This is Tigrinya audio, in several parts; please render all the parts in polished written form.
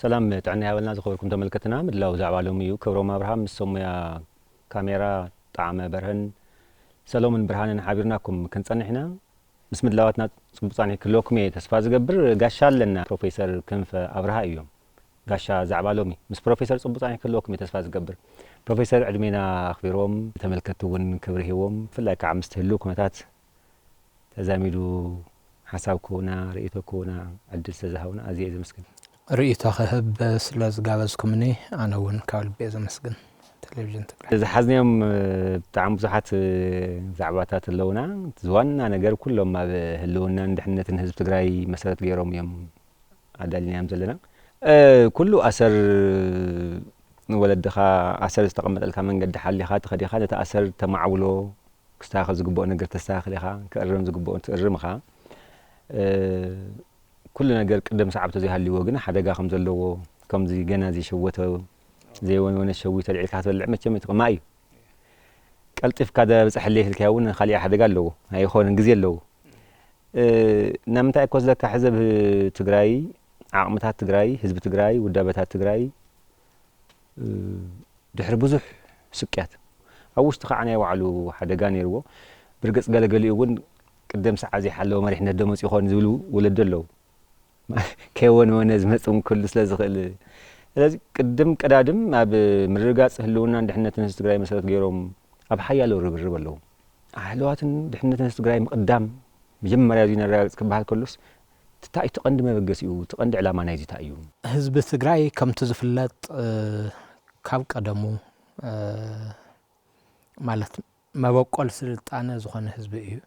سلام تعني هاولنا زخوركم تملكتنا مدلاو زعبا لوميو كبروم ابراهام مسوميا كاميرا طعم برهن سلومن برهانن حابرناكم كنصنحنا بسم اللهواتنا صبصاني كلكم تسفا زغبر غاشا لنا بروفيسور كنف ابراها ايوم غاشا زعبا لومي مس بروفيسور صبصاني كلكم تسفا زغبر بروفيسور ادمينا اخبيروم تملكتون كبرهيوم فلاي كعمستهلو كمتات تزاميدو حسابكونا رئيتكونا عدل سزهونا ازي مسكن رئيتا خهب سلاز غابزكمني انا ون كاول بيز مسكن تلفزيون تقرا اذا حزنيهم بتاع بزحات زعباتات اللونا زوانا ነገር كلهم ما هلونا ندحنت حزب تግራይ መሰረት ገይሮም እዮም አዳልኒያም ዘለና كله اثر ولدخ اثر استقمطلካ መንገድ ሓሊኻ ተኸዲኻ ተኣሰር ተማዕውሎ ክስታኸል ዝግበኦ ነገር ተስተኻኽሊኻ ከርም ዝግበኦ ትርምኻ كل ነገር قدم صعبته زي هاللي وغنا حدغا خم زلو كم زي غنا زي شوته زي ون شوي تلعيت كاتبلع مچم تقماي قلطف كذا بصحليه الكاون خلي حدغا لو هاي خون غزي لو نمتاي كوزلك حزب تግራይ عقمتات تግራይ حزب تግራይ ودابتات تግራይ دحر بزح سقيات اوشت خعناي وعلو حدغا نيرو برغص غلغلي ون قدم ساعه زي حلو مريحنا دمص يخون زبلو ولد لو كيون ونز مصم كل سلازخل لازم قدم قدادم اب مرغاص هلونا دحنتن تግራይ መሰረት ገይሮም اب حيالو ربرب لو احلواتن دحنتن تግራይ مقدام مجمريا زي نرغاص كبال كلس تتاي تقند مبغسيو تقند علاما نايزي تايو حزب تግራይ كمت زفلط ካብ ቀደሙ ማለት መበቆል ስልጣነ ዝኾነ ህዝብ እዩ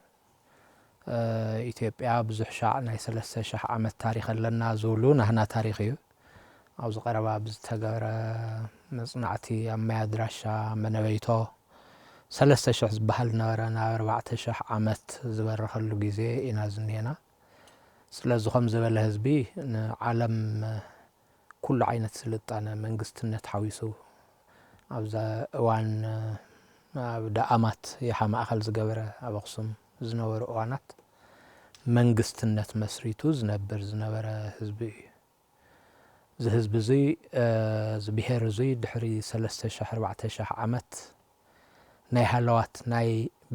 ኢትዮጵያ ብዙሕ ሻዕ ናይ 3000 ዓመት ታሪኽ ኣለና ዝብሉ ናህና ታሪኽ እዩ ኣብ ዝቀረባ ብዝተገበረ መጽናዕቲ ኣብ ማያድራሻ መነበይቶ 3000 ዝበሃል ነበረ ናብ 4000 ዓመት ዝበረኸሉ ግዜ ኢና ዝኔና ስለዝኾም ዝበለ ህዝቢ ንዓለም ኩሉ ዓይነት ስልጣነ መንግስትነት ሓዊሱ ኣብዛ እዋን ኣብ ዳኣማት የሓማእኸል ዝገበረ ኣብ ኣክሱም ዝነበሩ እዋናት መንግስትነት መስሪቱ ዝነበረ ህዝቢ ዝህዝብ እዚ ዝብሄር እዚ ድሕሪ 3000 4000 ዓመት ናይ ሃለዋት ናይ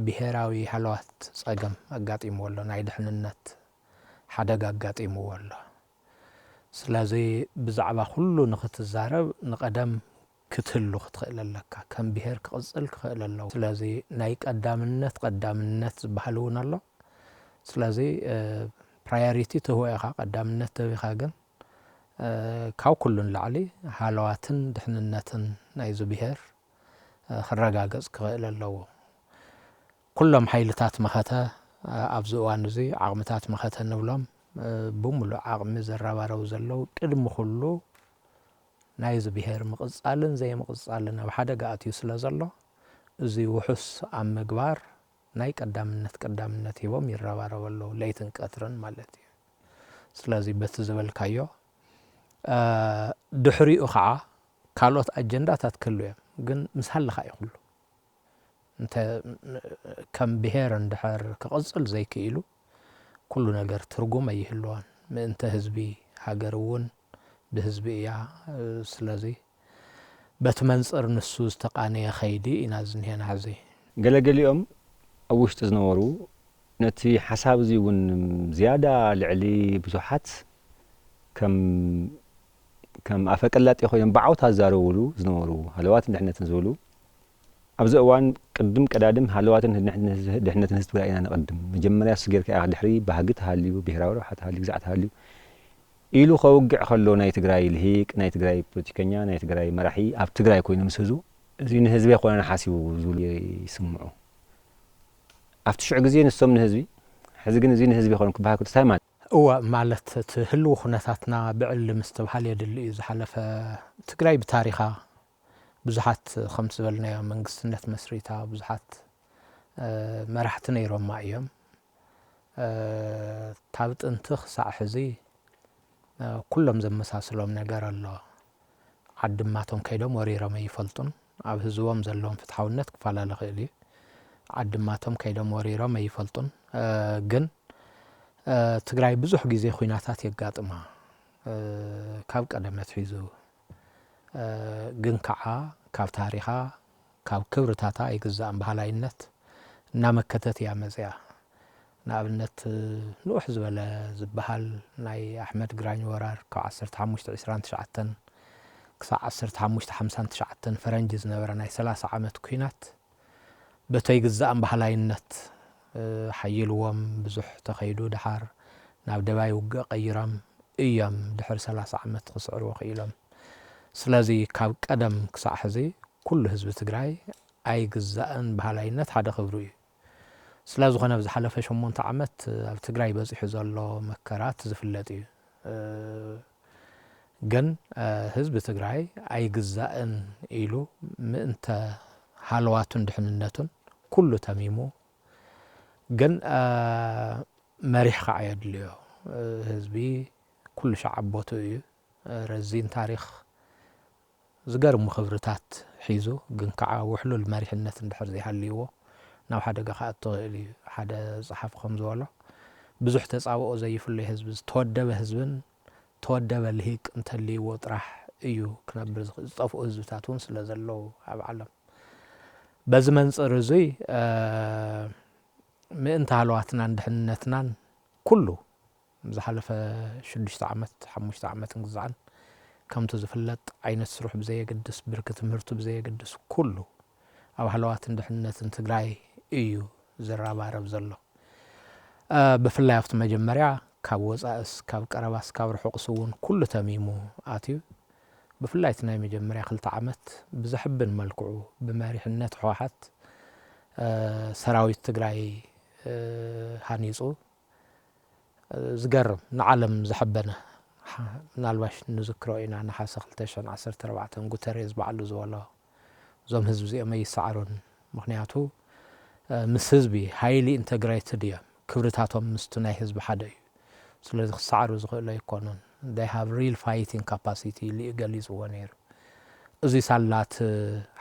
ብሄራዊ ሃለዋት ጸገም ኣጋጢሙ ወሎ ናይ ድሕንነት ሓደጋ ኣጋጢሙ ወሎ ስለዚ ብዛዕባ ኩሉ ንኽትዛረብ ንቀደም ክትህሉ ክትኽእል ኣለካ ከም ብሄር ክቕጽል ክኽእል ኣለዎ ስለዚ ናይ ቀዳምነት ዝበሃል እውን ኣሎ ስለዚ ፕራዮሪቲ ተወይኻ ቀዳምነት ተወይኻ ግን ካብ ኩሉን ላዕሊ ሃለዋትን ድሕንነትን ናይ ዝብሄር ክረጋገጽ ክኽእል ኣለዎ ኩሎም ሓይልታት መኸተ ኣብ ዝእዋን እዚ ዓቕምታት መኸተ ንብሎም ብሙሉእ ዓቕሚ ዘረባረቡ ዘለው ቅድሚ ኩሉ ናይ ዝብሄር ምቕጻልን ዘይምቕጻልን ኣብ ሓደጋ ኣትዩ ስለ ዘሎ እዚ ውሑስ ኣብ ምግባር ናይ ቀዳምነት ሂቦም ይረባረበሉ ለይትን ቀትርን ማለት እዩ ስለዚ በቲ ዝበልካዮ ድሕሪኡ ከዓ ካልኦት አጀንዳታት ክሉ እዮም ግን ምስ ሃለኻ ይኹሉ እንተ ከም ብሄር እንድሕር ክቕጽል ዘይክኢሉ ኩሉ ነገር ትርጉም ኣይህልዎን ምእንተ ህዝቢ ሃገር እውን بحزب إياه سلازي بتمنصر نسو استقانية خيدي إنازن هنا عزي قال يوم أوش تزنورو نتي حساب زي ون زيادة لعلي بزوحات كم أفكلات يا خويا بعوت هزارولو زنورو هلوات نحن تنزولو أبزق وان قدم كدادم هلوات نحن تنزل بقينا نقدم مجمريا صغير كأخذ حري بهجت هاليو بهراورو حتى هاليو زعت هاليو إلو خوجع خلو ناي تግራይ الهيك ناي تግራይ بوليتيكانيا ناي تግራይ مرحي أب تግራይ كوينو مسهزو زين هزبي خونا حاسيبو زول يسمعو أفتشع جزين السم من هزبي حزقن زين هزبي خونا كبها كنت سايمان هو مالت تهلو خناتاتنا بعلم استبحال يدل إذا حلف تግራይ بتاريخها بزحات 5 بلنا منقسنت مسريتها بزحات مرحتنا يروم معيهم تابت انتخ ساعة حزي كلهم زمساسلهم ነገር ኣሎ ዓድማቶም ከይዶም ወሪሮም ይፈልጡን ኣብ ህዝቦም ዘለዎም ፍትሓውነት ክፋላለ ኽእል ዓድማቶም ከይዶም ወሪሮም ይፈልጡን ግን ትግራይ ብዙሕ ግዜ ኹይናታት የጋጥማ ካብ ቀደመት ሒዙ ግን ከዓ ካብ ታሪኻ ካብ ክብርታታ ይግዛእን ባህላይነት እናመከተት እያ መፅያ ንኣብነት ንኡሕ ዝበለ ዝበሃል ናይ ኣሕመድ ግራኝ ወራር ካብ 1529 ክሳብ 1559 ፈረንጂ ዝነበረ ናይ 30 ዓመት ኩናት በተይ ግዛእን ባህላይነት ሓይልዎም ብዙሕ ተኸይዱ ድሓር ናብ ደባይ ውግእ ቀይሮም እዮም ድሕሪ 30 ዓመት ክስዕርዎ ክኢሎም ስለዚ ካብ ቀደም ክሳዕ ሕዚ ኩሉ ህዝቢ ትግራይ ኣይግዛእን ባህላይነት ሓደ ክብሩ እዩ ስለዝኾነ ብዝሓለፈ 8 ዓመት ኣብ ትግራይ በፂሑ ዘሎ መከራት ዝፍለጥ እዩ ግን ህዝቢ ትግራይ ኣይግዛእን ኢሉ ምእንተ ሃልዋቱን ድሕንነቱን ኩሉ ተሚሙ ግን መሪሕ ከዓ የድልዮ ህዝቢ ኩሉ ሻዕ ቦቱ እዩ ረዚን ታሪኽ ዝገርሙ ክብርታት ሒዙ ግን ከዓ ውሕሉል መሪሕነት እንድሕር ዘይሃልይዎ ናብ ሓደጋ ከኣቱ ይኽእል እዩ ሓደ ፀሓፍ ከም ዝበሎ ብዙሕ ተፃብኦ ዘይፍለይ ህዝቢ ዝተወደበ ህዝብን ተወደበ ልሂቅ እንተልይዎ ጥራሕ እዩ ክነብር ዝጠፍኡ ህዝብታት እውን ስለ ዘለው ኣብ ዓለም በዚ መንፅር እዙይ ምእንተ ሃልዋትናን ድሕንነትናን ኩሉ ዝሓለፈ 6 ዓመት 5 ዓመት ግዛዕን ከምቱ ዝፍለጥ ዓይነት ስሩሕ ብዘየገድስ ብርኪ ትምህርቱ ብዘየገድስ ኩሉ ኣብ ሃልዋትን ድሕንነትን ትግራይ እዩ ዝረባረብ ዘሎ ብፍላይ ኣብቲ መጀመርያ ካብ ወፃእስ ካብ ቀረባስ ካብ ርሑቕስ እውን ኩሉ ተሚሙ ኣትዩ ብፍላይ እቲ ናይ መጀመርያ 2 ዓመት ብዝሕብን መልክዑ ብመሪሕነት ህወሓት ሰራዊት ትግራይ ሃኒፁ ዝገርም ንዓለም ዝሕበነ ምናልባሽ ንዝክሮ ኢና ነሓሰ 2014 ጉተሬዝ በዓሉ ዝበሎ እዞም ህዝቢ እዚኦም ኣይሰዓሩን ምክንያቱ ምስ ህዝቢ ሃይሊ ኢንተግሬትድ እዮም ክብርታቶም ምስቱ ናይ ህዝቢ ሓደ እዩ ስለዚ ክሰዓሩ ዝኽእሉ ኣይኮኑን they have real fighting capacity ገሊፅዎ ነይሩ እዚ ሳላት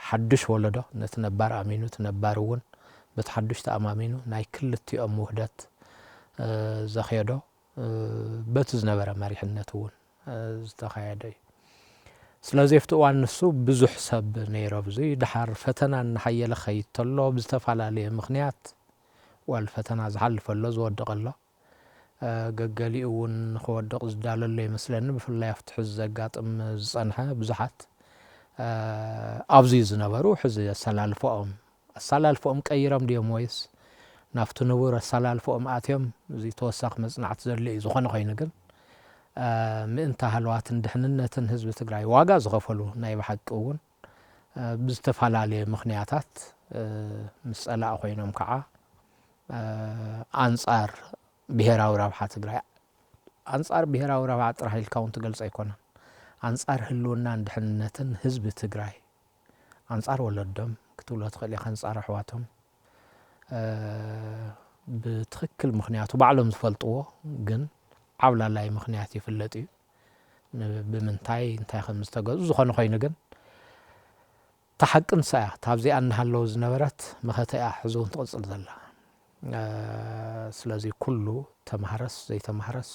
ሓድሽ ወለዶ ነቲ ነባር ኣሚኑ ትነባር እውን በቲ ሓድሽ ተኣማሚኑ ናይ ክልቲኦም ውህደት ዘኸየዶ በቲ ዝነበረ መሪሕነት እውን ዝተኻየደ እዩ ስለዚ ኣብቲ እዋን ንሱ ብዙሕ ሰብ ነይሮ ብዙ ድሓር ፈተና እናሓየለ ኸይድ ተሎ ብዝተፈላለየ ምክንያት ዋል ፈተና ዝሓልፈሎ ዝወድቐሎ ገገሊኡ እውን ክወድቕ ዝዳለሎ ይመስለኒ ብፍላይ ኣብቲ ሕዚ ዘጋጥም ዝፀንሐ ብዙሓት ኣብዚ ዝነበሩ ሕዚ ኣሰላልፎኦም ቀይሮም ድዮም ወይስ ናፍቲ ንቡር ኣሰላልፎኦም ኣትዮም እዚ ተወሳኺ መፅናዕቲ ዘድሊ እዩ ዝኾነ ኮይኑ ግን ምእንተ ሃልዋትን ድሕንነትን ህዝቢ ትግራይ ዋጋ ዝኸፈሉ ናይ ብሓቂ እውን ብዝተፈላለየ ምክንያታት ምስ ፀላእ ኮይኖም ከዓ ኣንጻር ብሄራዊ ረብሓ ትግራይ ኣንጻር ብሄራዊ ረብሓ ጥራሕ ኢልካ እውን ትገልጽ ኣይኮነን ኣንጻር ህልውናን ድሕንነትን ህዝቢ ትግራይ ኣንጻር ወለዶም ክትብሎ ትኽእል ኢኻ ኣንጻር ኣሕዋቶም ብትክክል ምክንያቱ ባዕሎም ዝፈልጥዎ ግን ዓብላላይ ምክንያት ይፍለጥ እዩ ብምንታይ እንታይ ከም ዝተገዙ ዝኾነ ኮይኑ ግን ተሓቅን ሰያ ታብዚኣ እናሃለዉ ዝነበረት መኸተያ ሕዚ እውን ትቕፅል ዘላ ስለዚ ኩሉ ተማሃረስ ዘይተማሃረስ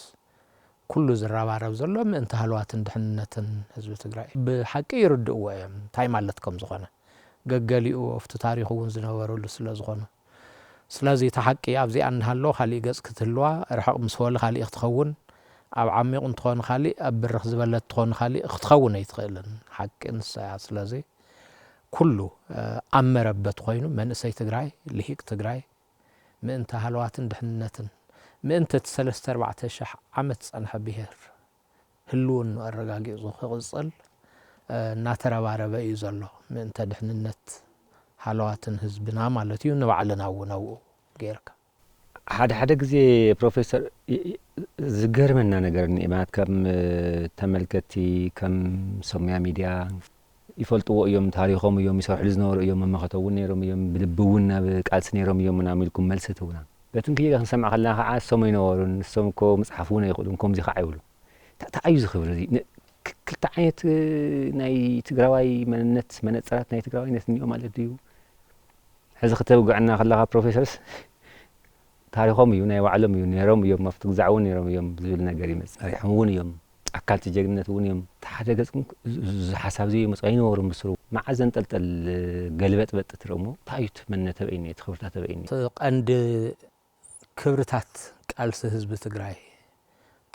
ኩሉ ዝረባረብ ዘሎ ምእንተ ሃልዋትን ድሕንነትን ህዝቢ ትግራይ ብሓቂ ይርድእዎ እዮም እንታይ ማለት ከም ዝኾነ ገገሊኡ ኣብቲ ታሪኹ እውን ዝነበረሉ ስለ ዝኾነ ስለዚ ተሓቂ ኣብዚኣ እናሃሎ ካሊእ ገጽ ክትህልዋ ርሕቕ ምስ በለ ካሊእ ክትኸውን ኣብ ዓሚቕ እንትኾን ካሊእ ኣብ ብርኽ ዝበለት ትኾን ካሊእ ክትኸውን ኣይትኽእልን ሓቂ ንሳያ ስለዚ ኩሉ ኣብ መረበት ኮይኑ መንእሰይ ትግራይ ልሂቅ ትግራይ ምእንተ ሃልዋትን ድሕንነትን ምእንተ 3-4,000 ዓመት ፀንሐ ብሄር ህልውን ኣረጋጊፁ ክቕፅል እናተረባረበ እዩ ዘሎ ምእንተ ድሕንነት ሃልዋትን ህዝብና ማለት እዩ ንባዕልና እውን ኣብኡ ጌርካ ሓደ ጊዜ ፕሮፌሰር ዝገርመና ነገር ማለት ከም ተመልከቲ ከም ሰሙያ ሚድያ ይፈልጥዎ እዮም ታሪኾም እዮም ይሰርሑ ዝነበሩ እዮም መመኸተውን ነይሮም እዮም ብልብውን ናብ ቃልሲ ነይሮም እዮም ምናምን ኢልኩም መልሲ ትውና በትንክየ ክንሰምዕ ከለና ከዓ ሰሙ ይነበሩን ንሶም እኮ መፅሓፍ እውን ኣይኽእሉን ከምዚ ከዓ ይብሉ ታኣዩ ዝኽብር እዚ ክልተ ዓይነት ናይ ትግራዋይ መንነት መነፅራት ናይ ትግራዋይነት እኒኦ ማለት ድዩ ሕዚ ክተውግዕና ከለኻ ፕሮፌሰርስ ታሪኾም እዩ ናይ ባዕሎም እዩ ነይሮም እዮም ኣብቲ ግዛዕ እውን ነይሮም እዮም ዝብል ነገር ይመፅእ ፀሪሖም እውን እዮም أكلت جنة ونيم تحدقتكم حساب زي مصعين ورم بسرو مع زنطلطل قلبت بتترمو تايت من تبعيني تخبرتها تبعيني عند كبرتات قالس حزب تግራይ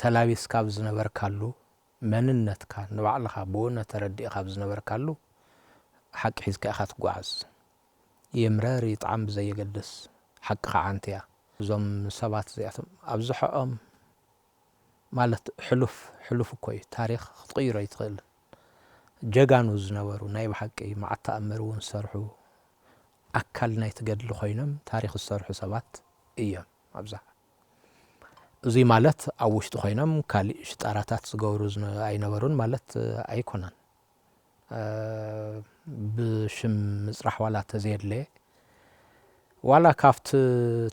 ተላቢስ ካብ ዝነበርካሉ መንነትካ ንባዕልኻ ብወነ ተረዲእኻ ካብ ዝነበርካሉ ሓቂ ሒዝካ ኢኻ ትጓዓዝ የምረር ይጣዕም ብዘየገድስ ሓቂኻ አንትያ እዞም ሰባት እዚኣቶም ኣብዝሖኦም ማለት ሕሉፍ እኮይ ታሪኽ ክትቕይሮ ይትኽእል ጀጋኑ ዝነበሩ ናይ ብሓቂ ማዕታ ኣመሩን ሰርሑ ኣካል ናይ ትገድሉ ኮይኖም ታሪኽ ዝሰርሑ ሰባት እዮም ኣብዛ እዚ ማለት ኣብ ውሽጢ ኮይኖም ካልእ ሽጣራታት ዝገብሩ ኣይነበሩን ማለት ኣይኮነን ብሽም ምጽራሕ ዋላ ተዘየድለ ዋላ ካፍት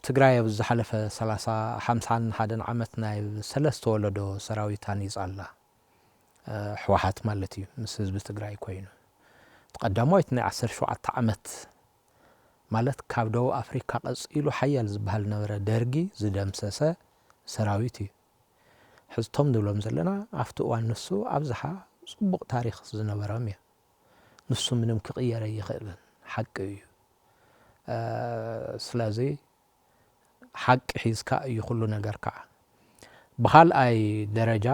ትግራይ ኣብ ዝሓለፈ 30 51 ዓመት ናይ ሰለስተ ወለዶ ሰራዊታን ይጻላ ሕወሓት ማለት እዩ ምስ ህዝቢ ትግራይ ኮይኑ ተቀዳሞይት ናይ 17 ዓመት ማለት ካብ ደቡብ ኣፍሪካ ቀጽኢሉ ሓያል ዝበሃል ነበረ ደርጊ ዝደምሰሰ ሰራዊት እዩ ሕዝቶም ድብሎም ዘለና ኣፍቲ እዋን ንሱ ኣብዝሓ ጽቡቕ ታሪኽ ዝነበረም እዩ ንሱ ምንም ክቕየረ ይኽእልን ሓቂ እዩ ስለዚ ሓቂ ሒዝካ እዩ ኩሉ ነገር ከዓ ብኻልኣይ ደረጃ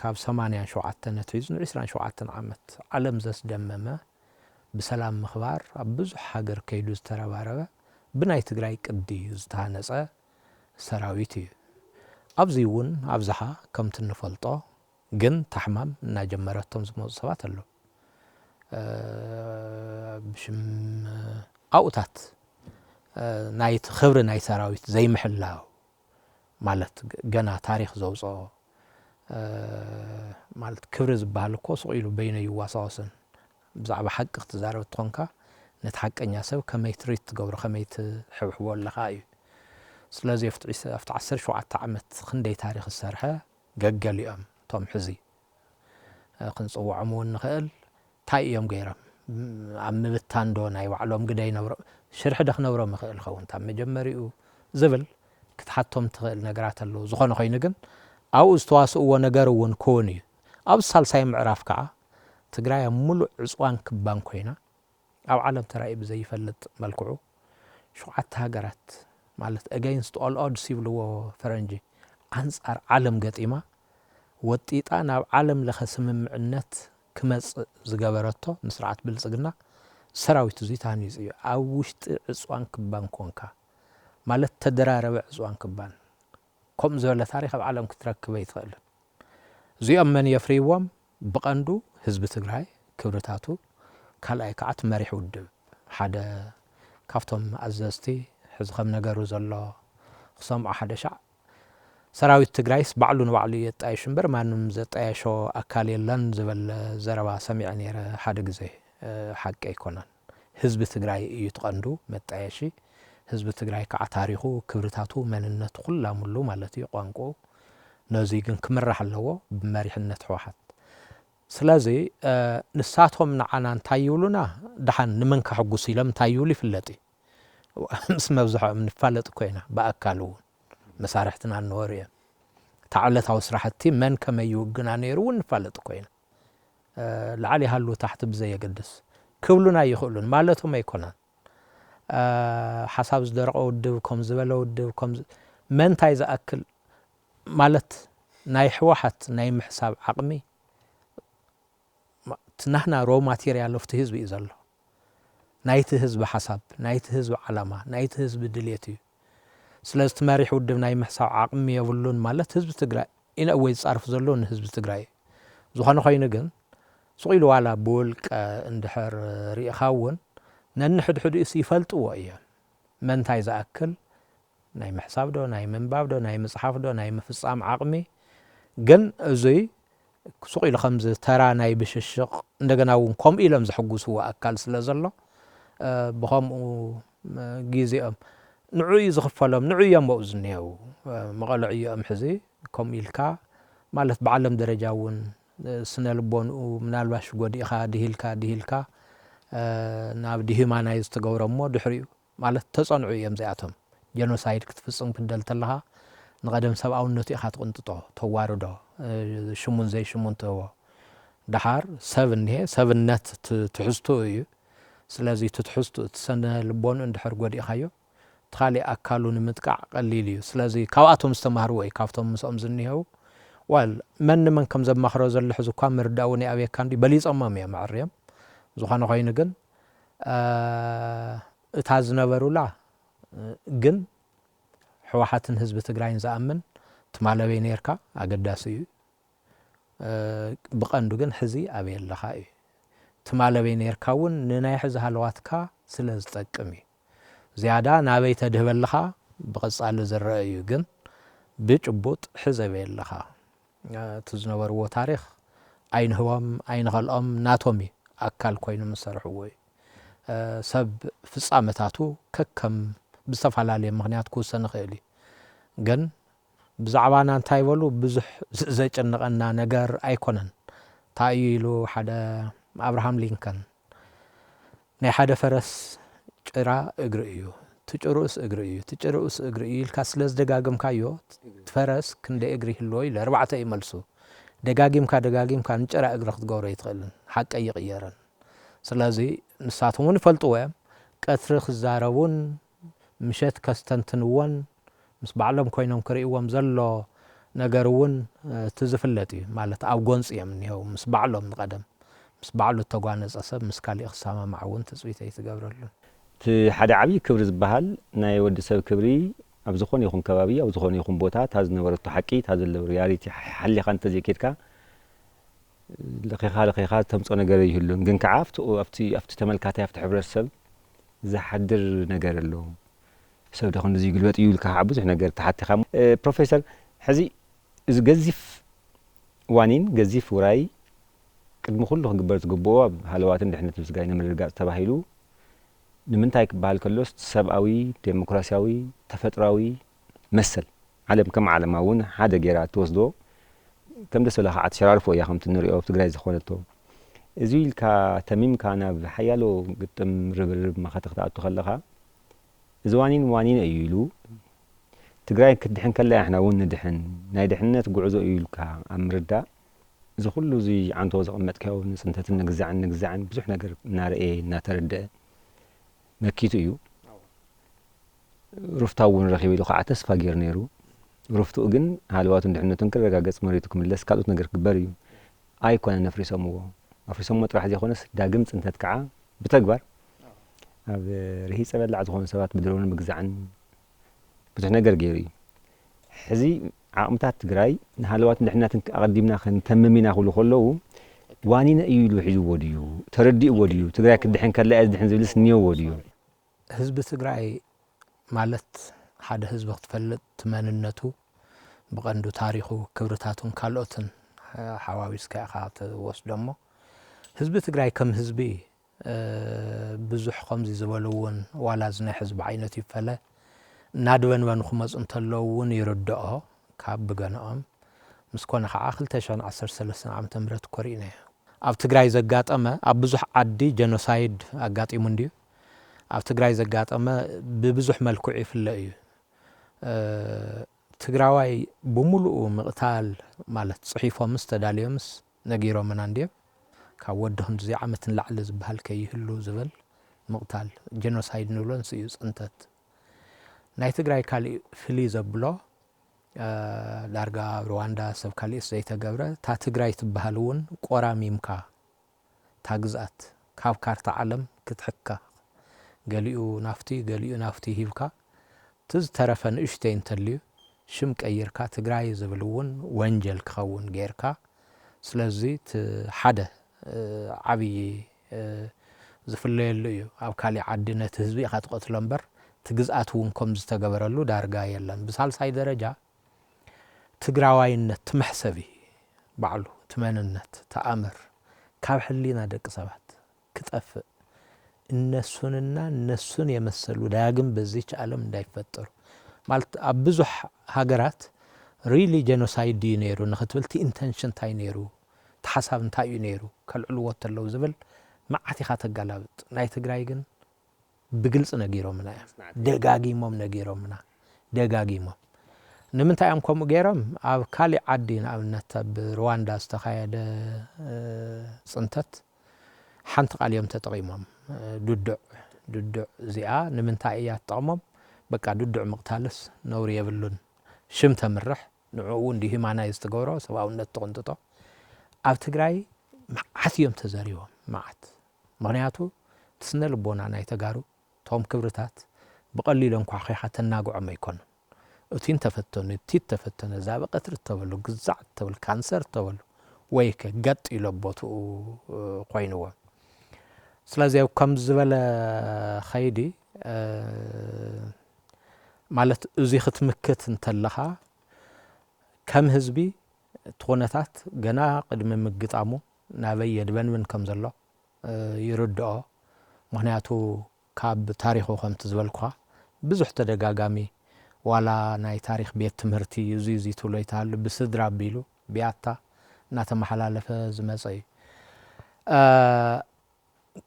ካብ 87 ነትሒዙ 27 ዓመት ዓለም ዘስደመመ ብሰላም ምኽባር ኣብ ብዙሕ ሃገር ከይዱ ዝተረባረበ ብናይ ትግራይ ቅዲ ዝተሃነጸ ሰራዊት እዩ ኣብዚ እውን ኣብዝሓ ከምቲ ንፈልጦ ግን ተሕማም እናጀመረቶም ዝመፁ ሰባት ኣለዉ ብሽም ኣውታት ናይት ክብሪ ናይ ሰራዊት ዘይምሕላው ማለት ገና ታሪኽ ዘውፅኦ ማለት ክብሪ ዝበሃል እኮ ስቑኢሉ በይነ ይዋሳወስን ብዛዕባ ሓቂ ክትዛረብ ትኾንካ ነቲ ሓቀኛ ሰብ ከመይ ትሪት ትገብሮ ከመይ ትሕብሕቦ ኣለኻ እዩ ስለዚ ኣብቲ 17 ዓመት ክንደይ ታሪኽ ዝሰርሐ ገገሊኦም ቶም ሕዚ ክንጽውዖም እውን ንኽእል እንታይ እዮም ገይሮም ኣብ ምብታን ዶ ናይ ባዕሎም ግዳይ ነብሮ ሽርሕ ደኽነብሮም ይኽእል ኸውን ታብ መጀመሪኡ ዝብል ክትሓቶም ትኽእል ነገራት ኣለዉ ዝኾነ ኮይኑ ግን ኣብኡ ዝተዋስእዎ ነገር እውን ክውን እዩ ኣብ ሳልሳይ ምዕራፍ ከዓ ትግራይ ኣብ ሙሉእ ዕፅዋን ክባን ኮይና ኣብ ዓለም ተራእዩ ብዘይፈልጥ መልክዑ 7 ሃገራት ማለት against all odds ይብልዎ ፈረንጂ አንጻር ዓለም ገጢማ ወጢጣ ናብ ዓለም ለኸ ስምምዕነት ክመጽእ ዝገበረቶ ምስራዓት ብልጽግና ሰራዊት እዚ ታንይጽ እዩ ኣብ ውሽጢ ዕፅዋን ክባን ኮንካ ማለት ተደራረበ ዕፅዋን ክባን ከም ዝበለ ታሪኽ ኣብ ዓለም ክትረክበ ይትኽእል እዚኦም መን የፍርይዎም ብቐንዱ ህዝቢ ትግራይ ክብርታቱ ካልኣይ ከዓ መሪሕ ውድብ ሓደ ካፍቶም ኣዘዝቲ ሕዚ ከም ነገሩ ዘሎ ክሰምዖ ሓደ ሻዕ ሰራዊት ትግራይስ ባዕሉ ንባዕሉ የጣየሽ እምበር ማንም ዘጣየሾ ኣካል የለን ዝብል ዘረባ ሰሚዐ ነይረ ሓደ ግዜ ሓቂ ኣይኮነን ህዝቢ ትግራይ እዩ ትቐንዱ መጣየሺ ህዝቢ ትግራይ ከዓ ታሪኹ ክብርታቱ መንነቱ ኩላሙሉ ማለት እዩ ቋንቋ ነዚ ግን ክምራሕ ኣለዎ ብመሪሕነት ሕወሓት ስለዚ ንሳቶም ንዓና እንታይ ይብሉና ድሓን ንመን ከሕጉስ ኢሎም እንታይ ይብሉ ይፍለጥ ምስ መብዝሖም ንፋለጥ ኮይና በኣካል እውን መሳርሕትና ንወር እዮም ተዓለታዊ ስራሕቲ መን ከመይ ይውግና ነይሩ እውን ንፋለጥ ኮይና ላዕሊ ሃሉ ታሕቲ ብዘየገድስ ክብሉና ይኽእሉን ማለቶም ኣይኮነን ሓሳብ ዝደረቀ ውድብ ከም ዝበለ ውድብ ከም መንታይ ዝኣክል ማለት ናይ ሕወሓት ናይ ምሕሳብ ዓቕሚ ትናህና ሮ ማቴሪያል ኦፍ ህዝቢ እዩ ዘሎ ናይቲ ህዝቢ ሓሳብ ናይቲ ህዝቢ ዓላማ ናይቲ ህዝቢ ድልየት እዩ ስለዚ ትመሪሕ ውድብ ናይ ምሕሳብ ዓቕሚ የብሉን ማለት ህዝቢ ትግራይ ኢና ወይ ጻርፍ ዘሎ ንህዝቢ ትግራይ ዝኾነ ኮይኑ ግን ስቑኢሉ ዋላ ብውልቀ እንድሕር ሪኢኻ እውን ነንሕድሕዱ እስ ይፈልጥዎ እዮም መንታይ ዝኣክል ናይ ምሕሳብ ዶ ናይ ምንባብ ዶ ናይ ምጽሓፍ ዶ ናይ ምፍጻም ዓቕሚ ግን እዙይ ስቑኢሉ ከምዚ ተራ ናይ ብሽሽቕ እንደገና እውን ከምኡ ኢሎም ዝሕጉስዎ ኣካል ስለ ዘሎ ብኸምኡ ጊዜኦም ንዑ ዝኽፈሎም ንዑ እዮም ኣብኡ ዝኔው መቐልዕ እዮም ሕዚ ከምኡ ኢልካ ማለት ብዓለም ደረጃ እውን ስነ ልቦንኡ ምናልባሽ ጎዲእኻ ድሂልካ ናብ ዲሂማናይዝ ተገብሮ እሞ ድሕሪኡ ማለት ተጸንዑ እዮም እዚኣቶም ጀኖሳይድ ክትፍጽም ክደል ተለኻ نقدم سبعونة إخات قنططو تواردو شمون زي شمون تو دحار سبن هي سبن نت تحستو إيو سلازي تتحستو تسنة لبون اندحر قد إخايو تخالي أكالو نمتقع قليليو سلازي كاواتهم استمهروا كافتهم مسأمزنيهو من كم زب مخروز اللي حزو كام مرداوني أبي كان دي بليز أمامي مع الريم زوخانو خاينقن اتازنا برولا قن حواحاتن حزب تقراين زأمن تمالوي نيركا أقداسيو بقندو قن حزي أبي اللخائي تمالوي نيركاون نناي حز هالواتكا سلز تقمي زيادة نابي تدهب اللخا بقص على زرائيو قن بيجبوط حزبي اللخا تزنورو تاريخ أين هوام أين غلقم ناتومي أكال كوين مسرحوي سب في الصامتاتو ككم بستفعلالي مغنيات كوسن خيلي قن بزعبانا انتايولو بزح زيج النغنا نقر ايكونن تايلو حدا ابراهام لينكن ناي حدا فرس جرا اقرئيو تجروس اقرئيو الكاسلز دقاقم كايو تفرس كنده اقري هلوي لاربعة يملسو دقاقم كا نجرا اقرخ تقوري يتغلن حق اي غيرن سلازي نساتمون فلطوه قترخ زارون مشت كستنتنون مس بعلم كوينهم كريوم زلو نغرون تزفلتي مالت او غونص يمنيو مس بعلم قدم مس بعلو تغانص اسب مس كالي اخسامه معون تسويتي تغبرلو تي حدا عبي كبر زبحال ناي ود سب كبري اب زخون يكون كبابي او زخون يكون بوتا تاز نبرت حقي تاز الرياليتي حلي خانت زيكيتكا لقيخا تمصو نغير يهلون ግን كعافت افتي تملكاتي افت حبرسب زحدر نغير له سب دخن زي قلبت يولك عبوزح نغير تحتي خام بروفيسور حزي از غزيف وانين غزيف وراي قدم كله غبرت غبو حلوات اندحنت مسغاي نمرغا تباهيلو نمنتاي كبال كلوس سباوي ديمقراسياوي تفطراوي مسل عالم كم عالماون حدا غيرات توسدو كم دسو لها اتشرارفو يا خمت نريو بتغراي زخونتو ازيل كا تميم كان بحيالو قدم ربرب ما خطقتو خلخا زوانين وانين ايلو تغراي كدحن كلا احنا ون ندحن ناي دحنت غعزو ايلكا امردا زي كله زي عنتو زقمتكاو نسنتت نغزعن بزح نغير نارئ ناترد مكيتو يو رفتاون رخيبي لو خا تسفا غير نيرو رفتو ግን حالواتو دحنتن كرغاغص مريتكم لس كالوت ነገር كبريو ايكون نفريسمو افريسمو مطرح زي خونس داغم صنتت كعا بتغبر اب رهي صبلع زخون سبات بدرون مغزعن بزح ነገር غيري حزي عقمتات تግራይ حالوات دحناتن اقدمنا خنتممينا كلو وانينا ايلو حيزو وديو تردي وديو تግራይ كدحن كلا ازدحن زبلس نيو وديو حزب تግራይ ማለት ሓደ ህዝብ ክትፈልጥ ትመንነቱ بقندو تاريخو كبرتاتون كالوتن حواويس كاخات وسدمو حزب تግራይ كم حزبي بزح خمزي زبلون ولا زنا حزب عينتي فلا نادون ونخمص انتلون يردؤه كاب غنام مسكون خا 2013 عام تمرت كورينا اب تግራይ زغاطمه اب بزح عدي جينوسايد اغاطيمو اندي اب تግራይ زغاطمه ببزح ملكو يفلئ تግራዋይ بملؤ مقتال ማለት صحيفه مستداليومس نغيرو من اندي كودهم زي عمتن لعل زبحال كيهلو زبل مقتال جينوسايد نولون سيو صنتت ناي تግራይ كالي فلي زبلو لارغا رواندا سب كالي زي تغبره تا تግራይ تبحالون قراميمكا تاغزات كاب كارتا عالم كتحكا غليو نافتي هيبكا تز ترفن اشتين تليو شم قيركا تግራይ زبلون وانجل كخون غيركا سلازي حدا عبي زفليلو اب كالي عدنت حزبي خاطقت لمبر تغزاتون كم زتغبرلو دارغا يلن بسالساي درجه تግራዋይነት تمحسبي بعلو تمننت تامر ካብ حلينا دق سبات كطف እነሱን የመሰሉ ዳግም በዚች ዓለም እንዳይፈጠሩ ማለት አብዙህ ሀገራት ሪሊ ጄኖሳይድ ይነሩ ነክትብልቲ ኢንተንሽን ታይነሩ ተሐሳብ ታይነሩ ከልዕሉ ወተለው ዝብል ማዓቲ ካተጋላብጥ ናይ ትግራይ ግን بግልጽ ነጊሮምና ደጋጊሞም ነጊሮምና ደጋጊሞም ንምንታይ እዮም ከምኡ ገይሮም ኣብ ካሊእ ዓዲ ንኣብነት ኣብ ሩዋንዳ ዝተኻየደ ፅንተት ሓንቲ ቃል እዮም ተጠቒሞም ድዱዕ እዚኣ ንምንታይ እያ ትጠቕሞም በቃ ድዱዕ ምቕታልስ ነውሪ የብሉን ሽም ተምርሕ ንዕኡ ዲሂማናይዝ ትገብሮ ሰብኣውነት ትቕንጥጦ ኣብ ትግራይ መዓት እዮም ተዘሪቦም መዓት ምክንያቱ ትስነ ልቦና ናይ ተጋሩ ቶም ክብርታት ብቐሊሎም ኳ ኸይኻ ተናግዖም ኣይኮኑ እቲን ተፈተኑ እቲት ተፈተነ ዛበ ቀትሪ ተበሉ ግዛዕ ተበሉ ካንሰር ተበሉ ወይ ከገጥ ይለቦቱ ኮይንዎ ስለዚህ ከም ዝበለ ኸይዲ ማለት እዚ ክትምክት እንተለኻ ከም ህዝቢ ትኾነታት ገና ቅድሚ ምግጣሙ ናበይ የድበንብን ከም ዘሎ ይርድኦ ምክንያቱ ካብ ታሪኹ ከምቲ ዝበልኳ ብዙሕ ተደጋጋሚ ዋላ ናይ ታሪክ ቤት ትምህርቲ እዚ ትብሎ ይተሃሉ ብስድራ ኣቢሉ ቢያታ እናተመሓላለፈ ዝመፀ እዩ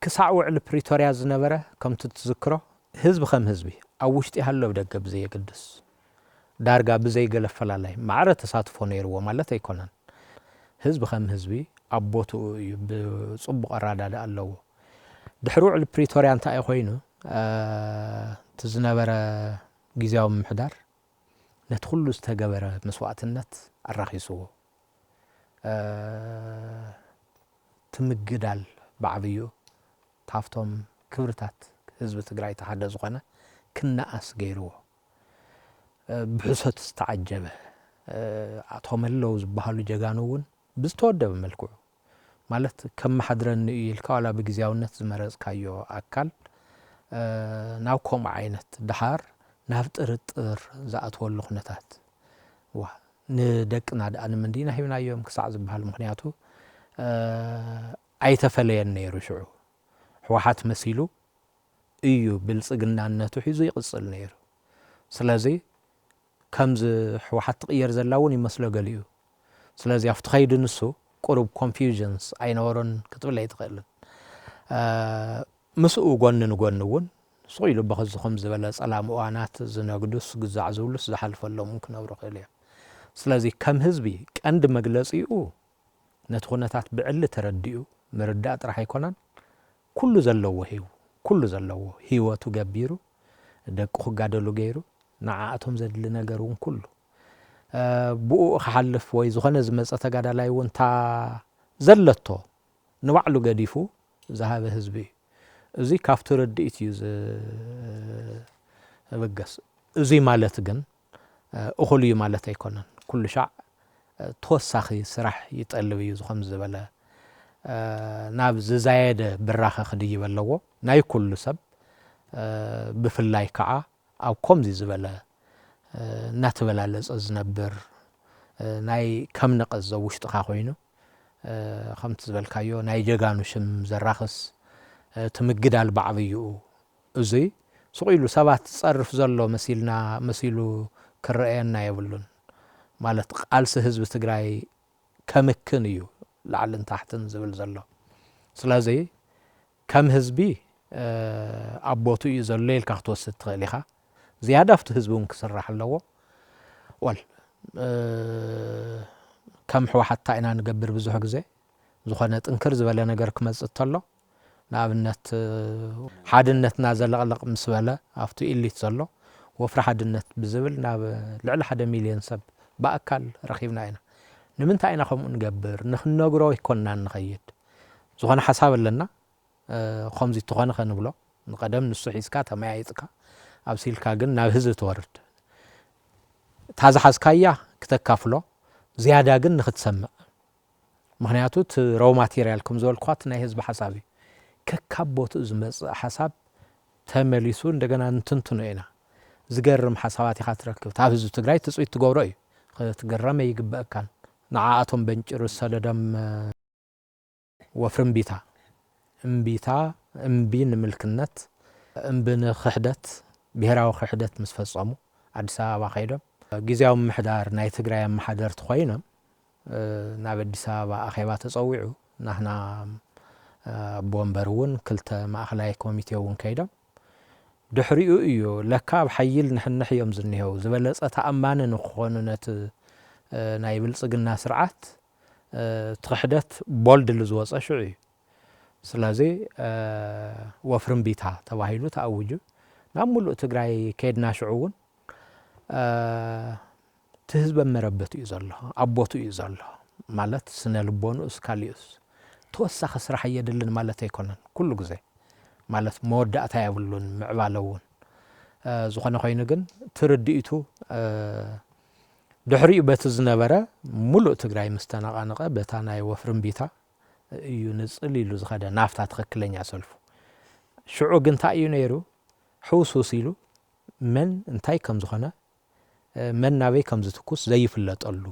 ክሳዕ ውዕል ፕሪቶሪያ ዝነበረ ከምቲ ትዝክሮ ህዝቢ ከም ህዝቢ ኣብ ውሽጢ ሃሎ ብደገ ብዘየግድስ ዳርጋ ብዘይገለፈላላይ ማዕረ ተሳትፎ ነይርዎ ማለት ኣይኮነን ህዝቢ ከም ህዝቢ ኣቦቱ እዩ ብፅቡቕ ኣራዳዳ ኣለዎ ድሕሪ ውዕል ፕሪቶሪያ እንታይ ኮይኑ ትዝነበረ ጊዜያዊ ምሕዳር ነቲ ኩሉ ዝተገበረ መስዋዕትነት ኣራኺስዎ ትምግዳል ባዕብዩ ታፍቶም ክብርታት ህዝቢ ትግራይ ተሓደ ዝኾነ ክነኣስ ገይርዎ ብሕሶት ዝተዓጀበ ኣቶም ኣለዉ ዝበሃሉ ጀጋኑ እውን ብዝተወደበ መልክዑ ማለት ከም ማሕድረኒ ኢልካ ዋላ ብግዚያውነት ዝመረፅካዮ ኣካል ናብ ከምኡ ዓይነት ድሓር ናብ ጥርጥር ዝኣትወሉ ኩነታት ዋ ንደቅና ደኣ ንምንዲና ሂብናዮም ክሳዕ ዝበሃል ምክንያቱ ኣይተፈለየን ነይሩ ሽዑ ሕወሓት መሲሉ እዩ ብልጽግናነቱ ሒዙ ይቕፅል ነይሩ ስለዚ ከምዚ ሕወሓት ትቕየር ዘላ እውን ይመስሎ ገሊኡ ስለዚ ኣብቲ ኸይዲ ንሱ ቁሩብ ኮንፊውዥንስ ኣይነበሮን ክትብል ኣይትኽእልን ምስኡ ጎኒ ንጎኒ እውን ስኢሉ በኸዚ ከም ዝበለ ጸላም እዋናት ዝነግዱስ ግዛዕ ዝብሉስ ዝሓልፈሎም ክነብሩ ክእል እዮም ስለዚ ከም ህዝቢ ቀንዲ መግለጺኡ ነቲ ኩነታት ብዕሊ ተረዲኡ ምርዳእ ጥራሕ ኣይኮነን ኩሉ ዘለዎ ኩሉ ዘለዎ ህይወቱ ገቢሩ ደቁ ክጋደሉ ገይሩ ንዓኣቶም ዘድሊ ነገር እውን ኩሉ ብኡ ክሓልፍ ወይ ዝኾነ ዝመፀ ተጋዳላይ እውን ታ ዘለቶ ንባዕሉ ገዲፉ ዝሃበ ህዝቢ እዚ ካብቲ ርድኢት እዩ ዝብገስ እዚ ማለት ግን እኹል እዩ ማለት ኣይኮነን ኩሉ ሻዕ ተወሳኺ ስራሕ ይጠልብ እዩ ዝኸም ዝበለ ናብ ዝዛየደ ብራኸ ክድይብ ኣለዎ ናይ ኩሉ ሰብ ብፍላይ ከዓ ኣብ ከምዚ ዝበለ እናተበላለፀ ዝነብር ናይ ከም ነቐዝ ውሽጥኻ ኮይኑ ከምቲ ዝበልካዮ ናይ ጀጋኑ ሽም ዘራኽስ ትምግዳል ባዕብዩ እዚ ስቑኢሉ ሰባት ዝፀርፍ ዘሎ መሲሉ ክረአየና የብሉን ማለት ቃልሲ ህዝቢ ትግራይ ከምክን እዩ ላዕልን ታሕትን ዝብል ዘሎ ስለዚ ከም ህዝቢ ኣቦቱ እዩ ዘሎ ኢልካ ክትወስድ ትኽእል ኢኻ ዝያዳ ኣብቲ ህዝቢ እውን ክስራሕ ኣለዎ ወል ከም ሕወሓት ኢና ንገብር ብዙሕ ግዜ ዝኾነ ጥንክር ዝበለ ነገር ክመፅእ ተሎ ንኣብነት ሓድነትና ዘለቕለቕ ምስ በለ ኣብቲ ኢሊት ዘሎ ወፍሪ ሓድነት ብዝብል ናብ ልዕሊ 1 ሚልዮን ሰብ ብኣካል ረኺብና ኢና ንምንታይ ኢና ከምኡ ንገብር ንኽነግሮ ይኮንና ንኸይድ ዝኾነ ሓሳብ ኣለና ከምዚ ትኾነ ኸንብሎ ንቀደም ንሱ ሒዝካ ተመያይጥካ ኣብሲልካ ግን ናብ ህዝቢ ትወርድ ታዝሓዝካያ ክተካፍሎ ዝያዳ ግን ንኽትሰምዕ ምክንያቱ እቲ ሮው ማቴርያል ከም ዝበልኳት ናይ ህዝቢ ሓሳብ እዩ ከካብ ቦትኡ ዝመፅእ ሓሳብ ተመሊሱ እንደገና እንትንትኑ ኢና ዝገርም ሓሳባት ኢኻ ትረክብ ታብ ህዝቢ ትግራይ ትፅኢት ትገብሮ እዩ ክትገረመ ይግበአካን ንዓኣቶም በንጭር ሰደዶም ወፍሪ እምቢታ እምቢ ንምልክነት እምቢ ንክሕደት ብሄራዊ ክሕደት ምስ ፈጸሙ ኣዲስ ኣበባ ኸይዶም ጊዜያዊ ምሕዳር ናይ ትግራይ ኣመሓደርቲ ኮይኖም ናብ ኣዲስ ኣበባ ኣኼባ ተፀዊዑ ናህና ቦምበር እውን ክልተ ማእኸላይ ኮሚቴ እውን ከይዶም ድሕሪኡ እዩ ለካ ብሓይል ንሕንሕ እዮም ዝኒሄው ዝበለጸ ተኣማኒ ንኽኾኑ ነቲ ናይ ብልጽግና ስርዓት ትኽሕደት ቦልድሊ ዝወፀ ሽዑ እዩ ስለዚ ወፍርምቢታ ተባሂሉ ተኣውጁ ናብ ሙሉእ ትግራይ ከይድና ሽዑ እውን ትህዝበ መረበት እዩ ዘሎ ኣቦቱ እዩ ዘሎ ማለት ስነ ልቦኑስ ካሊኡስ ተወሳኺ ስራሕ የድልን ማለት ኣይኮነን ኩሉ ግዜ ማለት መወዳእታ የብሉን ምዕባለ እውን ዝኾነ ኮይኑ ግን ትርድኢቱ ድሕሪኡ በቲ ዝነበረ ሙሉእ ትግራይ ምስተነቓነቐ በታ ናይ ወፍርምቢታ እዩ ንጽል ኢሉ ዝኸደ ናፍታ ትኽክለኛ ሰልፉ ሽዑ ግን እንታይ እዩ ነይሩ ሕውስውስ ኢሉ መን እንታይ ከም ዝኾነ መን ናበይ ከም ዝትኩስ ዘይፍለጠሉ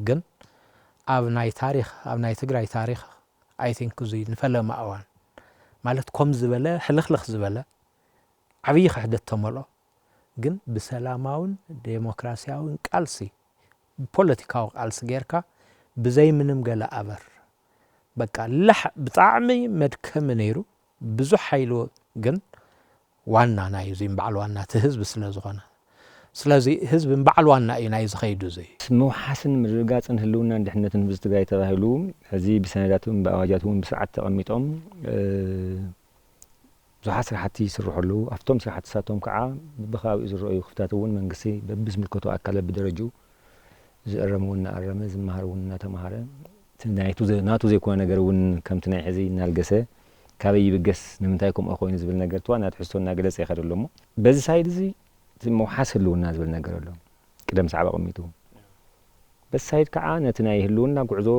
ግን ኣብ ናይ ታሪኽ ኣብ ናይ ትግራይ ታሪኽ ኣይ ቲንክ እዙይ ንፈለማ እዋን ማለት ከም ዝበለ ሕልኽልኽ ዝበለ ዓብዪ ክሕደት ተመልኦ ግን ብሰላማውን ዴሞክራሲያውን ቃልሲ ፖለቲካዊ ቃልሲ ጌርካ ብዘይ ምንም ገለ ኣበር በቃ ብጣዕሚ መድከሚ ነይሩ ብዙሕ ሓይሉ ግን ዋና ናይ እዙይ በዓል ዋና እቲ ህዝቢ ስለ ዝኾነ ስለዚ ህዝቢ በዓል ዋና እዩ ናይ ዝኸይዱ እዙይ ምውሓስን ምርግጋፅን ህልውናን ድሕነትን ህዝቢ ትግራይ ተባሂሉ ሕዚ ብሰነዳትን ብኣዋጃትን ብስርዓት ተቐሚጦም ብዙሓት ስራሕቲ ይስርሐሉ ኣብቶም ስራሕትሳቶም ከዓ ብኸባቢኡ ዝረአዩ ክፍታት እውን መንግስቲ በብዝምልከቶ ኣካላት ብደረጅኡ ዝእረም እውን እናኣረመ ዝመሃር እውን እናተምሃረ ናቱ ዘይኮነ ነገር እውን ከምቲ ናይ ሕዚ እናልገሰ ካበይ ይብገስ ንምንታይ ከምኡ ኮይኑ ዝብል ነገር ትዋ ናትሕዝቶ እናገለፀ ይኸድ ኣሎ እሞ በዚ ሳይድ እዚ ምውሓስ ህልውና ዝብል ነገር ኣሎ ቅደም ሰዓብ ኣቐሚጡ በዚ ሳይድ ከዓ ነቲ ናይ ህልውና ጉዕዞ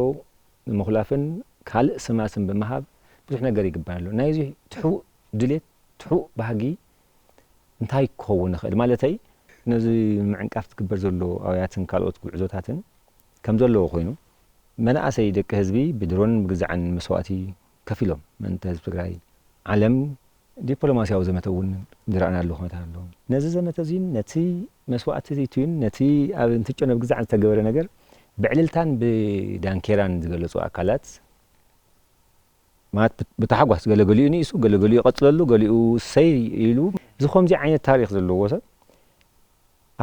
ንምኽላፍን ካልእ ስማስን ብምሃብ ብዙሕ ነገር ይግበር ኣሎ ናይዚ ትሑእ ድሌት ትሑእ ባህጊ እንታይ ክኸውን ይኽእል ማለተይ ነዚ ምዕንቃፍ ትግበር ዘሎ ኣውያትን ካልኦት ጉዕዞታትን ከም ዘለዎ ኮይኑ መናእሰይ ደቂ ህዝቢ ብድሮንን ብግዛዕን መስዋእቲ ከፍ ኢሎም መንተ ህዝቢ ትግራይ ዓለም ዲፕሎማስያዊ ዘመተ እውን ዝረአናሉ ኩነታት ኣሎ ነዚ ዘመተ እዚ ነቲ መስዋእቲ እትዩን ነቲ ኣብ እንትጨነ ብግዛዕን ዝተገበረ ነገር ብዕልልታን ብዳንኬራን ዝገለጹ ኣካላት ማለት ብተሓጓስ ገለገሊኡ ንእሱ ገለገሊኡ ይቐፅለሉ ገሊኡ ሰይ ኢሉ ዝኸምዚ ዓይነት ታሪክ ዘለዎ ሰብ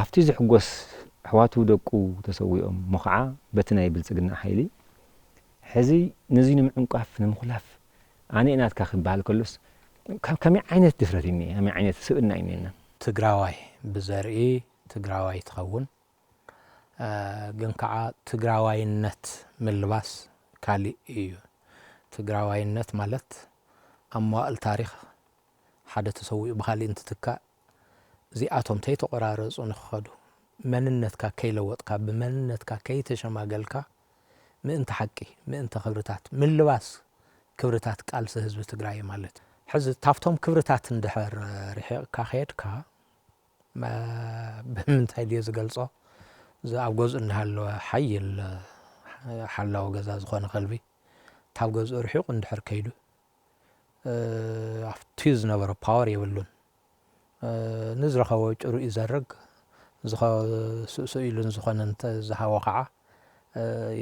ኣብቲ ዝሕጎስ ኣሕዋቱ ደቁ ተሰዊኦም ሞ ከዓ በቲ ናይ ብልጽግና ሓይሊ ሕዚ ነዚ ንምዕንቋፍ ንምኽላፍ ኣነ ናትካ ክበሃል ከሎስ ከመይ ዓይነት ድፍረት እኒአ ከመይ ዓይነት ስብእና እኒአና ትግራዋይ ብዘርኢ ትግራዋይ ትኸውን ግን ከዓ ትግራዋይነት ምልባስ ካሊእ እዩ ትግራዋይነት ማለት ኣብ መዋእል ታሪክ ሓደ ተሰዊኡ ብካሊእ እንትትካእ እዚኣቶም ተይተቆራረፁ ንክኸዱ መንነትካ ከይለወጥካ ብመንነትካ ከይተሸማገልካ ምእንቲ ሓቂ ምእንቲ ክብርታት ምልባስ ክብርታት ቃልሲ ህዝቢ ትግራይ ማለት ሕዚ ታፍቶም ክብርታት እንድሕር ርሒቕካ ከድካ ብምንታይ ድዮ ዝገልጾ እዚ ኣብ ገዝኡ እናሃለወ ሓይል ሓላዊ ገዛ ዝኾነ ከልቢ ታብ ገዝኡ ርሒቑ እንድሕር ከይዱ ኣብቲ ዝነበረ ፓወር የብሉን ንዝረኸቦ ጭሩ ይዘርግ ስእሱ ኢሉን ዝኾነ እንተ ዝሃወ ከዓ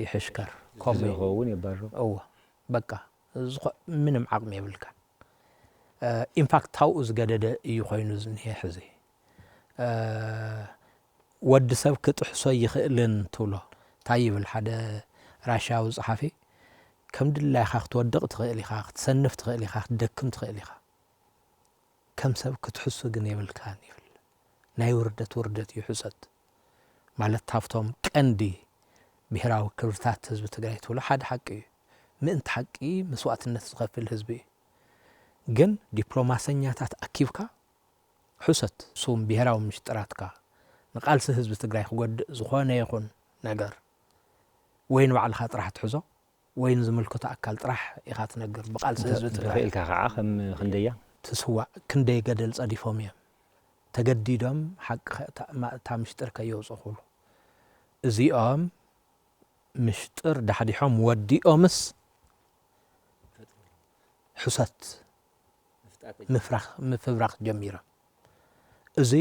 ይሕሽከር ከምኡ ይኸውን ይባረሩ እወ በቃ ምንም ዓቕሚ የብልካ ኢንፋክት ታውኡ ዝገደደ እዩ ኮይኑ ዝኒሄ ሕዚ ወዲ ሰብ ክጥሕሶ ይኽእልን ትብሎ እንታይ ይብል ሓደ ራሽያዊ ጸሓፊ ከም ድላይኻ ክትወድቕ ትኽእል ኢኻ ክትሰንፍ ትኽእል ኢኻ ክትደክም ትኽእል ኢኻ ከም ሰብ ክትሕሱ ግን የብልካን ይብል ናይ ውርደት እዩ ሕሰት ማለት ታፍቶም ቀንዲ ብሄራዊ ክብርታት ህዝቢ ትግራይ ትብሎ ሓደ ሓቂ እዩ ምእንቲ ሓቂ መስዋዕትነት ዝኸፍል ህዝቢ እዩ ግን ዲፕሎማሰኛታት ኣኪብካ ሕሰት ሱም ብሄራዊ ምሽጥራትካ ንቃልሲ ህዝቢ ትግራይ ክጎድእ ዝኾነ ይኹን ነገር ወይ ንባዕልኻ ጥራሕ ትሕዞ ወይ ንዝምልከቶ ኣካል ጥራሕ ኢኻ ትነግር ብቃልሲ ህዝቢ ትግራይ ኢልካ ከዓ ከም ክንደያ ትስዋዕ ክንደይ ገደል ጸዲፎም እዮም ተገዲዶም ሓቂ እታ ምሽጥር ከየውፅኹሉ እዚኦም ምሽጥር ዳሕዲሖም ወዲኦምስ ሕሰት ምፍብራኽ ጀሚሮም እዚ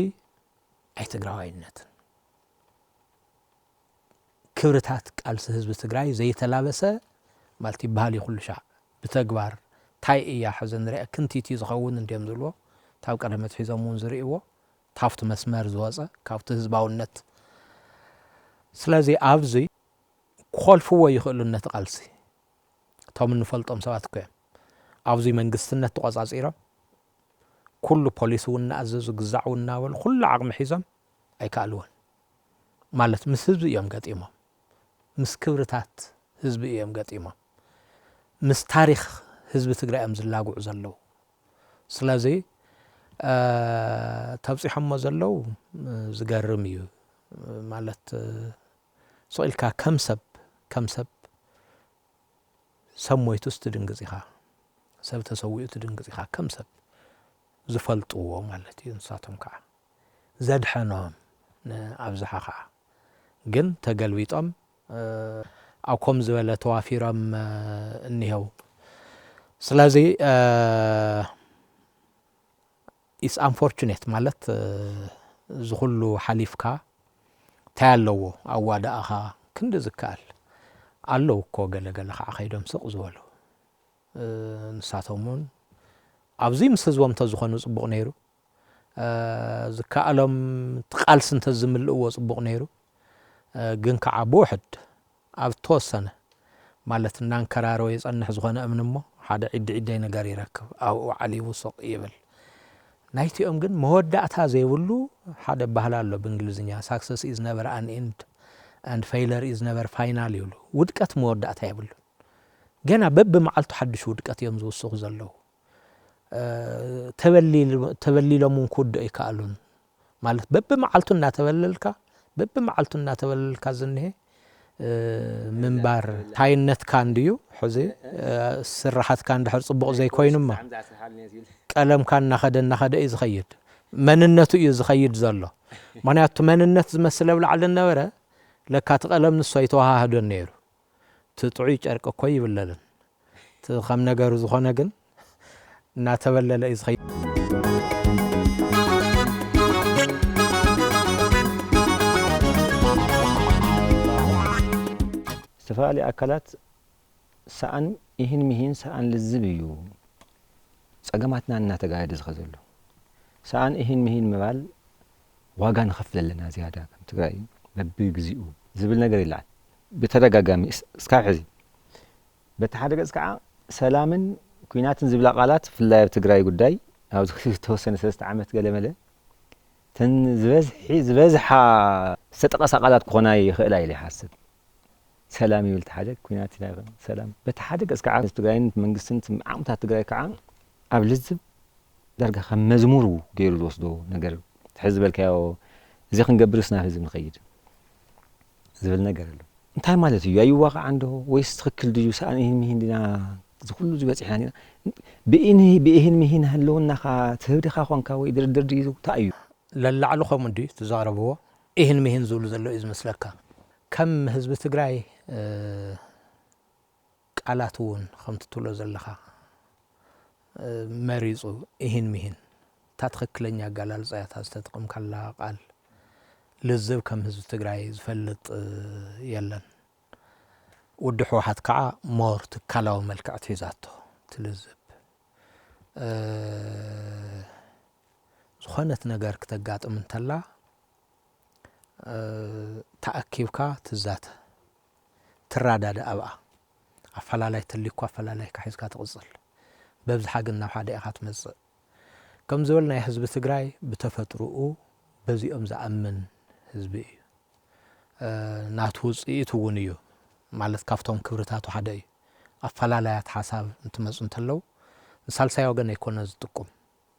ኣይ ትግራዋይነትን ክብርታት ቃልሲ ህዝቢ ትግራይ ዘይተላበሰ ማለት ይበሃል ይኹሉ ሻዕ ብተግባር ታይ እያ ሕዚ ንሪኣ ክንቲቲ ዝኸውን እንዲዮም ዝብልዎ ታብ ቀደመት ሒዞሙን ዝርእዎ ታፍት መስመር ዝወፀ ካብቲ ህዝባውነት ስለዚ ኣብዚ ኮልፍዎ ይኽእሉ ነቲ ቃልሲ ቶም ንፈልጦም ሰባት ኮይም ኣብዚ መንግስትነት ተቆጻጺሮም ኩሉ ፖሊስ እውን ኣዘዙ ግዛዕ እውን ናበሉ ኩሉ ዓቕሚ ሒዞም ኣይካልዎን ማለት ምስ ህዝቢ እዮም ገጢሞም ምስ ክብርታት ህዝቢ እዮም ገጢሞም ምስ ታሪኽ ህዝቢ ትግራይ እዮም ዝላጉዑ ዘለው ስለዚ ተብፂሖሞ ዘለው ዝገርም እዩ ማለት ሶኢልካ ከም ሰብ ሰሞይቱስ ትድንግጽ ኢኻ ሰብ ተሰዊኡ ትድንግጽ ኢኻ ከም ሰብ ዝፈልጥዎ ማለት እዩ ንሳቶም ከዓ ዘድሐኖም ኣብዝሓ ከዓ ግን ተገልቢጦም ኣብ ከም ዝበለ ተዋፊሮም እኒሄው ስለዚ is unfortunate ማለት ዝኹሉ ሓሊፍካ ታያለዎ ኣዋዳእኻ ክንዲ ዝካል ኣለው እኮ ገለገለ ከዓ ኸይዶም ስቕ ዝበሉ ንሳቶምን ኣብዚ ምስ ህዝቦም ተዝኾኑ ጽቡቕ ነይሩ ዝካኣሎም ትቃልስ እንተዝምልእዎ ጽቡቕ ነይሩ ግን ከዓ ብውሕድ ኣብ ተወሰነ ማለት እናንከራሮ የጸንሕ ዝኾነ እምን እሞ ሓደ ዒዲ ነገር ይረክብ ኣብኡ ዓሊቡ ስቕ ይብል ናይቲኦም ግን መወዳእታ ዘይብሉ ሓደ ባህል ኣሎ ብእንግሊዝኛ success is never an end and failure is never final ይብሉ ውድቀት መወዳእታ ይብሉ ገና በብመዓልቱ ሓድሽ ውድቀት እዮም ዝውስኹ ዘለው ተበሊሎም ኩድ ይካሉን ማለት በብመዓልቱ እናተበለልካ ዝንሄ ምንባር ታይነት ካንድዩ ሕዚ ስራሓት ካንድሕር ጽቡቕ ዘይኮይኑማ ቀለም ካናኸደ እዩ ዝኸይድ መንነቱ እዩ ዝኸይድ ዘሎ ምክንያቱ መንነት ዝመስለ ብላዕሊ ነበረ ለካ ተቀለም ንሱ ይተዋሃህዶን ነይሩ ትጥዑይ ጨርቅ እኮ ይብለልን ከም ነገሩ ዝኾነ ግን እናተበለለ እዩ ዝኸይድ استفالي أكلات سأن إهن مهين سأن للزبيو سأقاماتنا أننا تقاعد زغزلو سأن إهن مهين مبال واقع نخفل لنا زيادة كم تقاعد ببي بزيئو زبلنا قري لعن بترقى قامي اسكاع حزي بتحرق اسكاع سلامن كوينات زبلا قالات في الله بتقراي قداي أو توسن سلسة عامة قال ملا تن زبزحا ستقصى قالات قناي خلاي لي حاسب سلام يولت حاجة كوينات لا سلام بتحدق اسكع تقراين منقسنت عمتها تقراي كعان أبلزب درجة خم مزمورو غير الوصدو نقر تحزب الكاو زي خنقبرسنا في زمن خير زبل نقر له انتهى مالتي أي واقع عنده ويستخكل ديو سأنهن مهين دينا كله زبات إحنا بإهن مهين هلون نخا تهدي خاخوان كاو يدردر ديزو تأيو للعلو خمون دي تزاربوا إهن مهين زولو زلو إز مسلكا كم حزب تግራይ ቃላቱን ከምትትሎ ዘለኻ መሪጹ ይህን ምሂን ታትክክለኛ ጋላልጻያታ ዝተጥቅም ካላ ቃል ልዝብ ከም ህዝብ ትግራይ ዝፈልጥ የለን ውድ ሕወሓት ከዓ ሞር ትካላዊ መልክዕ ሒዛቶ ትልዝብ ዝኾነት ነገር ከተጋጥም እንተላ ተኣኪብካ ትዛተ ትራዳዳ ኣብኣ ኣፈላላይ ትልኩ ኣፈላላይ ካሒዝካ ትቕጽል በብዝሓ ግን ናብ ሓደ ኢኻ ትመጽእ ከም ዝበልና ህዝቢ ትግራይ ብተፈጥሮኡ በዚኦም ዝኣምን ህዝቢ እዩ ናቱ ውጽኢት እውን እዩ ማለት ካብቶም ክብርታቱ ሓደ እዩ ኣፈላላያት ሓሳብ እንትመጹ እንተለው ንሳልሳይ ወገን ኣይኮነ ዝጥቁም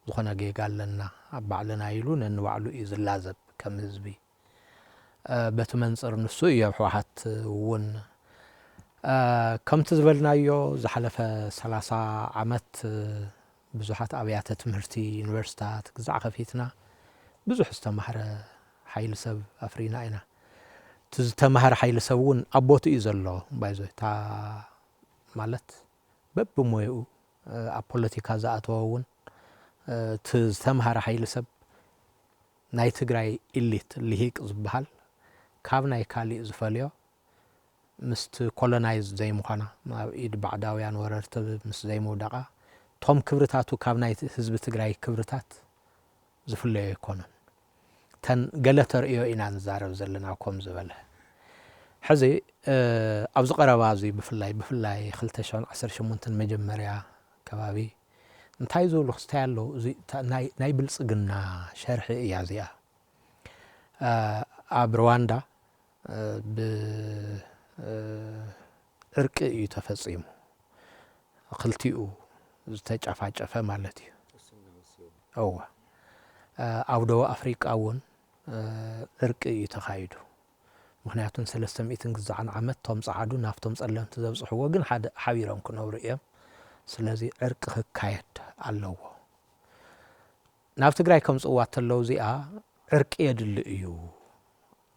ዝኾነ ጌጋ ኣለና ኣብ ባዕልና ኢሉ ነንባዕሉ እዩ ዝላዘብ ከም ህዝቢ በቲ መንጽር ንሱ እዩ ኣብ ሕወሓት እውን ከምቲ ዝበልናዮ ዝሓለፈ 30 ዓመት ብዙሓት ኣብያተ ትምህርቲ ዩኒቨርሲታት ግዛዕ ከፊትና ብዙሕ ዝተማህረ ሓይሊ ሰብ ኣፍሪና ኢና ተዝተማህረ ሓይሊ ሰብ እውን ኣቦቱ እዩ ዘሎ ባይዞታ ማለት በብሞይኡ ኣብ ፖለቲካ ዝኣተወ እውን ተዝተማህረ ሓይሊ ሰብ ናይ ትግራይ ኢሊት ልሂቅ ዝበሃል ካብ ናይ ካሊእ ዝፈልዮ ምስቲ ኮሎናይዝ ዘይምዃና ናብ ኢድ ባዕዳውያን ወረርቲ ምስ ዘይመውደቓ ቶም ክብርታቱ ካብ ናይ ህዝቢ ትግራይ ክብርታት ዝፍለዩ ይኮኑን ተን ገለተር እዩ ኢና ንዛረብ ዘለና ከም ዝበለ ሕዚ ኣብ ዝቀረባ እዚ ብፍላይ 2018 መጀመርያ ከባቢ እንታይ ዝብሉ ክስታይ ኣለዉ እዚ ናይ ብልጽግና ሸርሒ እያ እዚኣ ኣብ ሩዋንዳ እርቂ እዩ ተፈጺሙ ክልቲኡ ዝተጨፋጨፈ ማለት እዩ أو أو دو أفريقيا ون إرقي تخايدو مخنياتون سلسة مئتين جزعان عمد توم صعدو نافتوم صلهم تزوج حواجن حد حبيرهم كنا ورئيهم سلازي إرق خكايد اللو نافت جراي كم صوات اللوزي إرق يدل يو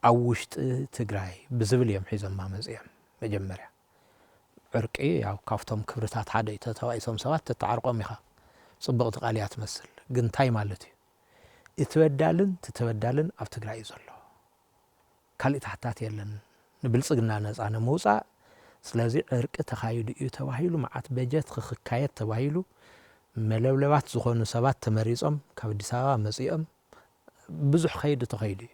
أوشت تجراي بزبليهم حيزم ما مزيهم مجمرة إرقي أو كافتهم كبرتات حدا تتوايسهم سوات تتعرقوا مخا صبغت قاليات مثل جنتاي مالتي يتبدلن تتبدلن أو تجراي زلوا كالي تحتات يلن نبلصقنا ناس أنا موسى سلازي إرق تخايد يتواهيلو معات بجت خكايات تواهيلو ملولوات زخون سبات تمريزهم كابدسا مسيئم بزح خيد تخيدي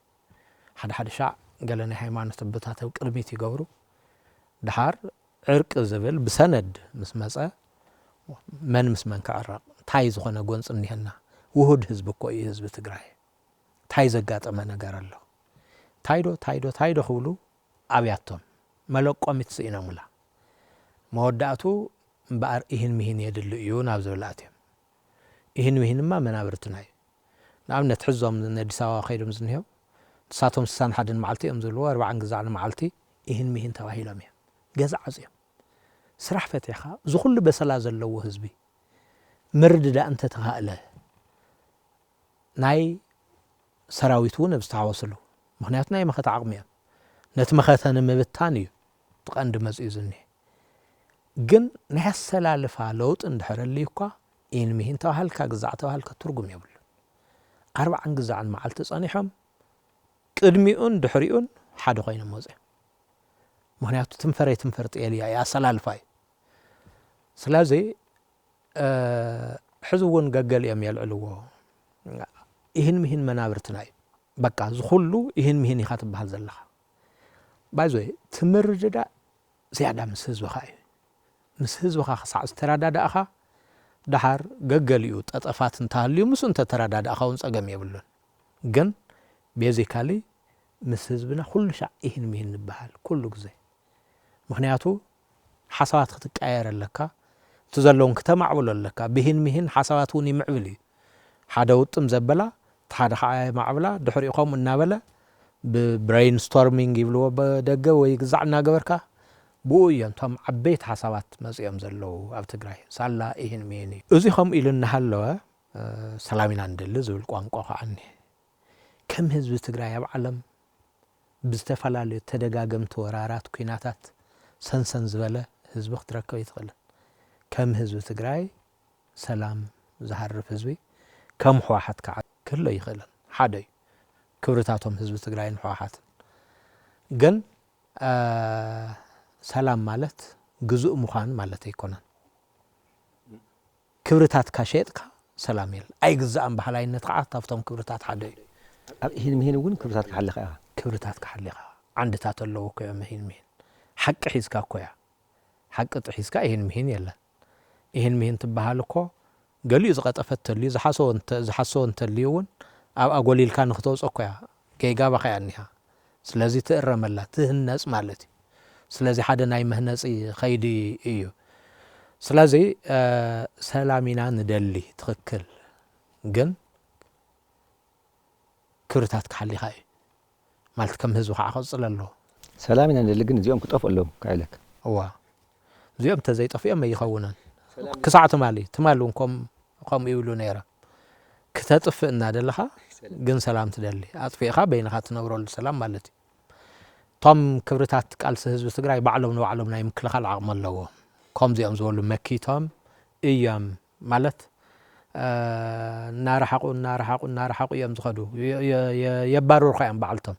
حد شاع قالنا حيمان تبتاته وقربيتي قورو دحار إرق زبل بسند مسمسة من مسمن كعرق تايز خنا قونص انيهنا وهود حزب كوي حزب تግራይ تايز غاطመ ነገር አለ ታይዶ ሁሉ አብያቶም መለቆሚት ሲና ሙላ መወዳቱ ባር ይህን ምሂን የድል እዩ ናብ ዘብላትም ይህን ምሂንማ መናብርትናይ ናብነት ሕዞም ነዲሳዋ ኸይዶም ዝንሄው ሳቶም 61 መዓልቲ እዮም ዝልዎ 40 ግዛዕ መዓልቲ ይህን ምሂን ተባሂሎም እዮም ገዛ ዓጽዮም ስራሕ ፈትኻ ዝኹሉ በሰላ ዘለዎ ህዝቢ مردد أنت تخاله ناي سراويتون بستعوصلو مخنيات ناي مخت عقمية نتمختنا مبتاني تقند مزيزني جن نحس سلالفة لوت اندحر اللي يقع إن مهين توهالك جزعته هالك ترجم يبل 4 جزع معلت صانيحهم قدميون دحريون حدا غين موزع مخنيات تنفرت إليا يا سلالفاي سلازي حزون قاقل يم يلعلوه إهن مهن منابرتناي بقى زخلو إهن مهن يخاطب بهالزلخة بايزوي تمرجدا زيادة مسهز وخاي مسهز وخا خصع استراداد أخا دحار قاقل يوت أطفات انتهاليو مسو انت تراداد أخا ونساقم يبلون قن بيزيكالي مسهز بنا كل شع إهن مهن نبهال كله قزي مخنياتو حصوات خطك آير لكا تزلون كتمع ولا لك بهن مهن حساباتوني معبلي حدا وطم زبلا تحد خاي معبلا دحر يقوم النابله ببرين ستورمينج يبلو بدقه ويقزعنا قبركا بويا انتم عبيت حسابات مزيام زلو اب تግራይ ሳላ ይህን ሚኒ እዚኹም ኢልና ሃለወ ሰላሚና እንደል ዝብል ቋንቋ ኸዓኒ ከም ህዝብ ትግራይ ኣብ ዓለም ብዝተፈላለዩ ተደጋገምቲ ወራራት ኩናታት ሰንሰን ዝበለ ህዝብ ክትረከብ ይትኽእል كم حزب تግራይ سلام زهرف حزبي كم حواحت كع كله يخلن حدا كبرتاتهم حزب تግራይ حواحت ግን سلام ማለት ግዙእ ምዃን ማለት ኣይኮነን ክብርታት ካሸጥካ ሰላም የለ ኣይግዛእን ባህላይነት ከዓ ታፍቶም ክብርታት ሓደ ኣብ ይህን ምሂን እውን ክብርታት ካሓሊኻ ዓንድታት ኣለዎ ኮዮ ምሂን ሓቂ ሒዝካ ኮያ ሓቂ ጥሒዝካ ይህን ምሂን የለን ይህን ምሂን ትበሃልኮ ገሊኡ ዝቐጠፈት ተልዩ ዝሓሶ እንተልዩውን ኣብ ኣጎሊልካ ንኽተውፅኦ ኮያ ገይጋ ባኸያ እኒሃ ስለዚ ትእረመላ ትህነፅ ማለት እዩ ስለዚ ሓደ ናይ ምህነፂ ኸይዲ እዩ ስለዚ ሰላሚና ንደሊ ትኽክል ግን ክብርታት ክሓሊኻ እዩ ማለት ከም ህዝቢ ከዓ ክቕፅል ኣለዎ ሰላሚና ንደሊ ግን እዚኦም ክጠፍኡ ኣለዎም ካይለክ እዋ እዚኦም ተዘይጠፍኦም ኣይኸውነን كساعة مالي تمالون كم يقولون نيرة كتطفئ نادلها جن سلام تدلي أطفئها بينها تنوروا السلام مالتي طم كبرتات قال سهز بتقراي بعلمنا يمكن خلع عمل له كم زي أمزول مكي طم أيام مالت نار حقو يوم زخدو يبارو خيام بعلتهم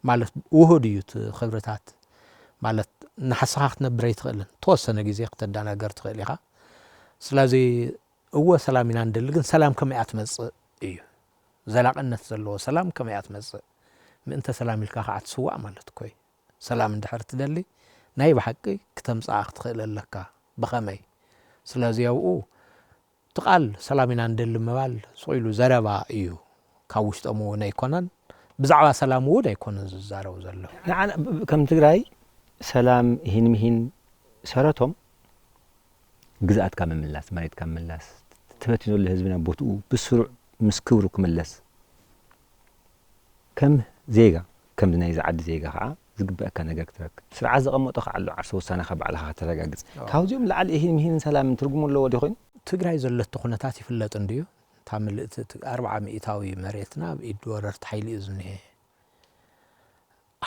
مالت وهديوت خبرتات مالت نحسخت نبريت غلن توسنا جزء قتدنا قرت غليها سلازي هو سلامنا ندل ግን ሰላም ከመያት መጽ እዩ ዘላቅነት ዘለዎ ሰላም ከመይ ኣትመጽእ ምእንተ ሰላም ኢልካ ከዓ ትስዋዕ ማለት ኮይ ሰላም እንድሕር ትደሊ ናይ ብሓቂ ክተምጽእ ክትኽእል ኣለካ ብኸመይ ስለዚ ኣብኡ ትቃል ሰላም ኢና እንደሊ ምባል ሶይሉ ዘረባ እዩ ካብ ውሽጦም እውን ኣይኮነን ብዛዕባ ሰላም እውን ኣይኮነን ዝዛረቡ ዘለዉ ንዓና ከም ትግራይ ሰላም ይህን ሰረቶም ግዛኣትካ ምምላስ መሬትካ ምምላስ ተበቲኑሉ ህዝብና ቦትኡ ብስሩዕ ምስ ክብሩ ክምለስ ከም ዜጋ ከም ናይ ዝዓዲ ዜጋ ከዓ ዝግበአካ ነገር ክትረክብ ስርዓት ዘቐመጦ ከዓ ኣሎ ዓርሰ ውሳነኻ ባዕልኻ ከተረጋግጽ ካብዚኦም ላዕሊ ይህን ሰላም ትርጉም ኣለዎ ዶ ይኾን ትግራይ ዘለቶ ኩነታት ይፍለጥ እንድዩ ታምልእቲ 400ታዊ መሬትና ብኢድ ወረርቲ ሓይሊ እዩ ዝኒሄ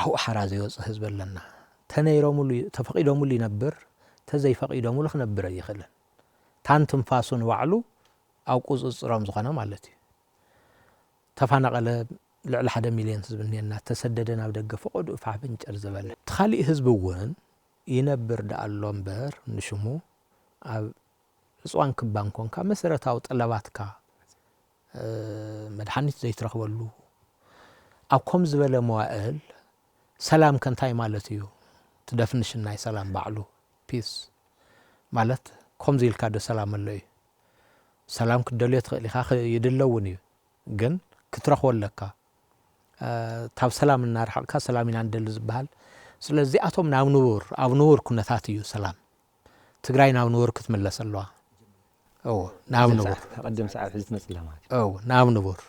ኣብኡ ሓራ ዘይወፅእ ህዝቢ ኣለና ተነይሮሙሉ ተፈቂዶሙሉ ይነብር ተዘይፈቂዶሙሉ ክነብር ኣይኽእልን ታንትንፋሱን ባዕሉ ኣብ ቁፅፅሮም ዝኾነ ማለት እዩ ተፈናቐለ ልዕሊ 1 ሚልዮን ህዝቢ እኒአና ተሰደደ ናብ ደገ ፈቐዱ ፋሕብንጨር ዝበለ ተኻሊእ ህዝቢ እውን ይነብር ዳኣሎ እምበር ንሽሙ ኣብ እፅዋን ክባን ኮንካ መሰረታዊ ጠለባትካ መድሓኒት ዘይትረኽበሉ ኣብ ከም ዝበለ መዋእል ሰላም ከንታይ ማለት እዩ ትደፍንሽን ናይ ሰላም ባዕሉ ፒስ ማለት ከምዚ ኢልካ ዶ ሰላም ኣሎ እዩ ሰላም ክደልዮ ትኽእል ኢኻ ይድለውን እዩ ግን ክትረኽቦ ኣለካ ታብ ሰላም እናርሓቕካ ሰላም ኢና እንደሊ ዝበሃል ስለዚ ኣቶም ናብ ንቡር ኩነታት እዩ ሰላም ትግራይ ናብ ንቡር ክትምለስ ኣለዋ ናብ ንቡር ተቐደም ሰዓት ሕዚ ትመጽእ ማለት ናብ ንቡር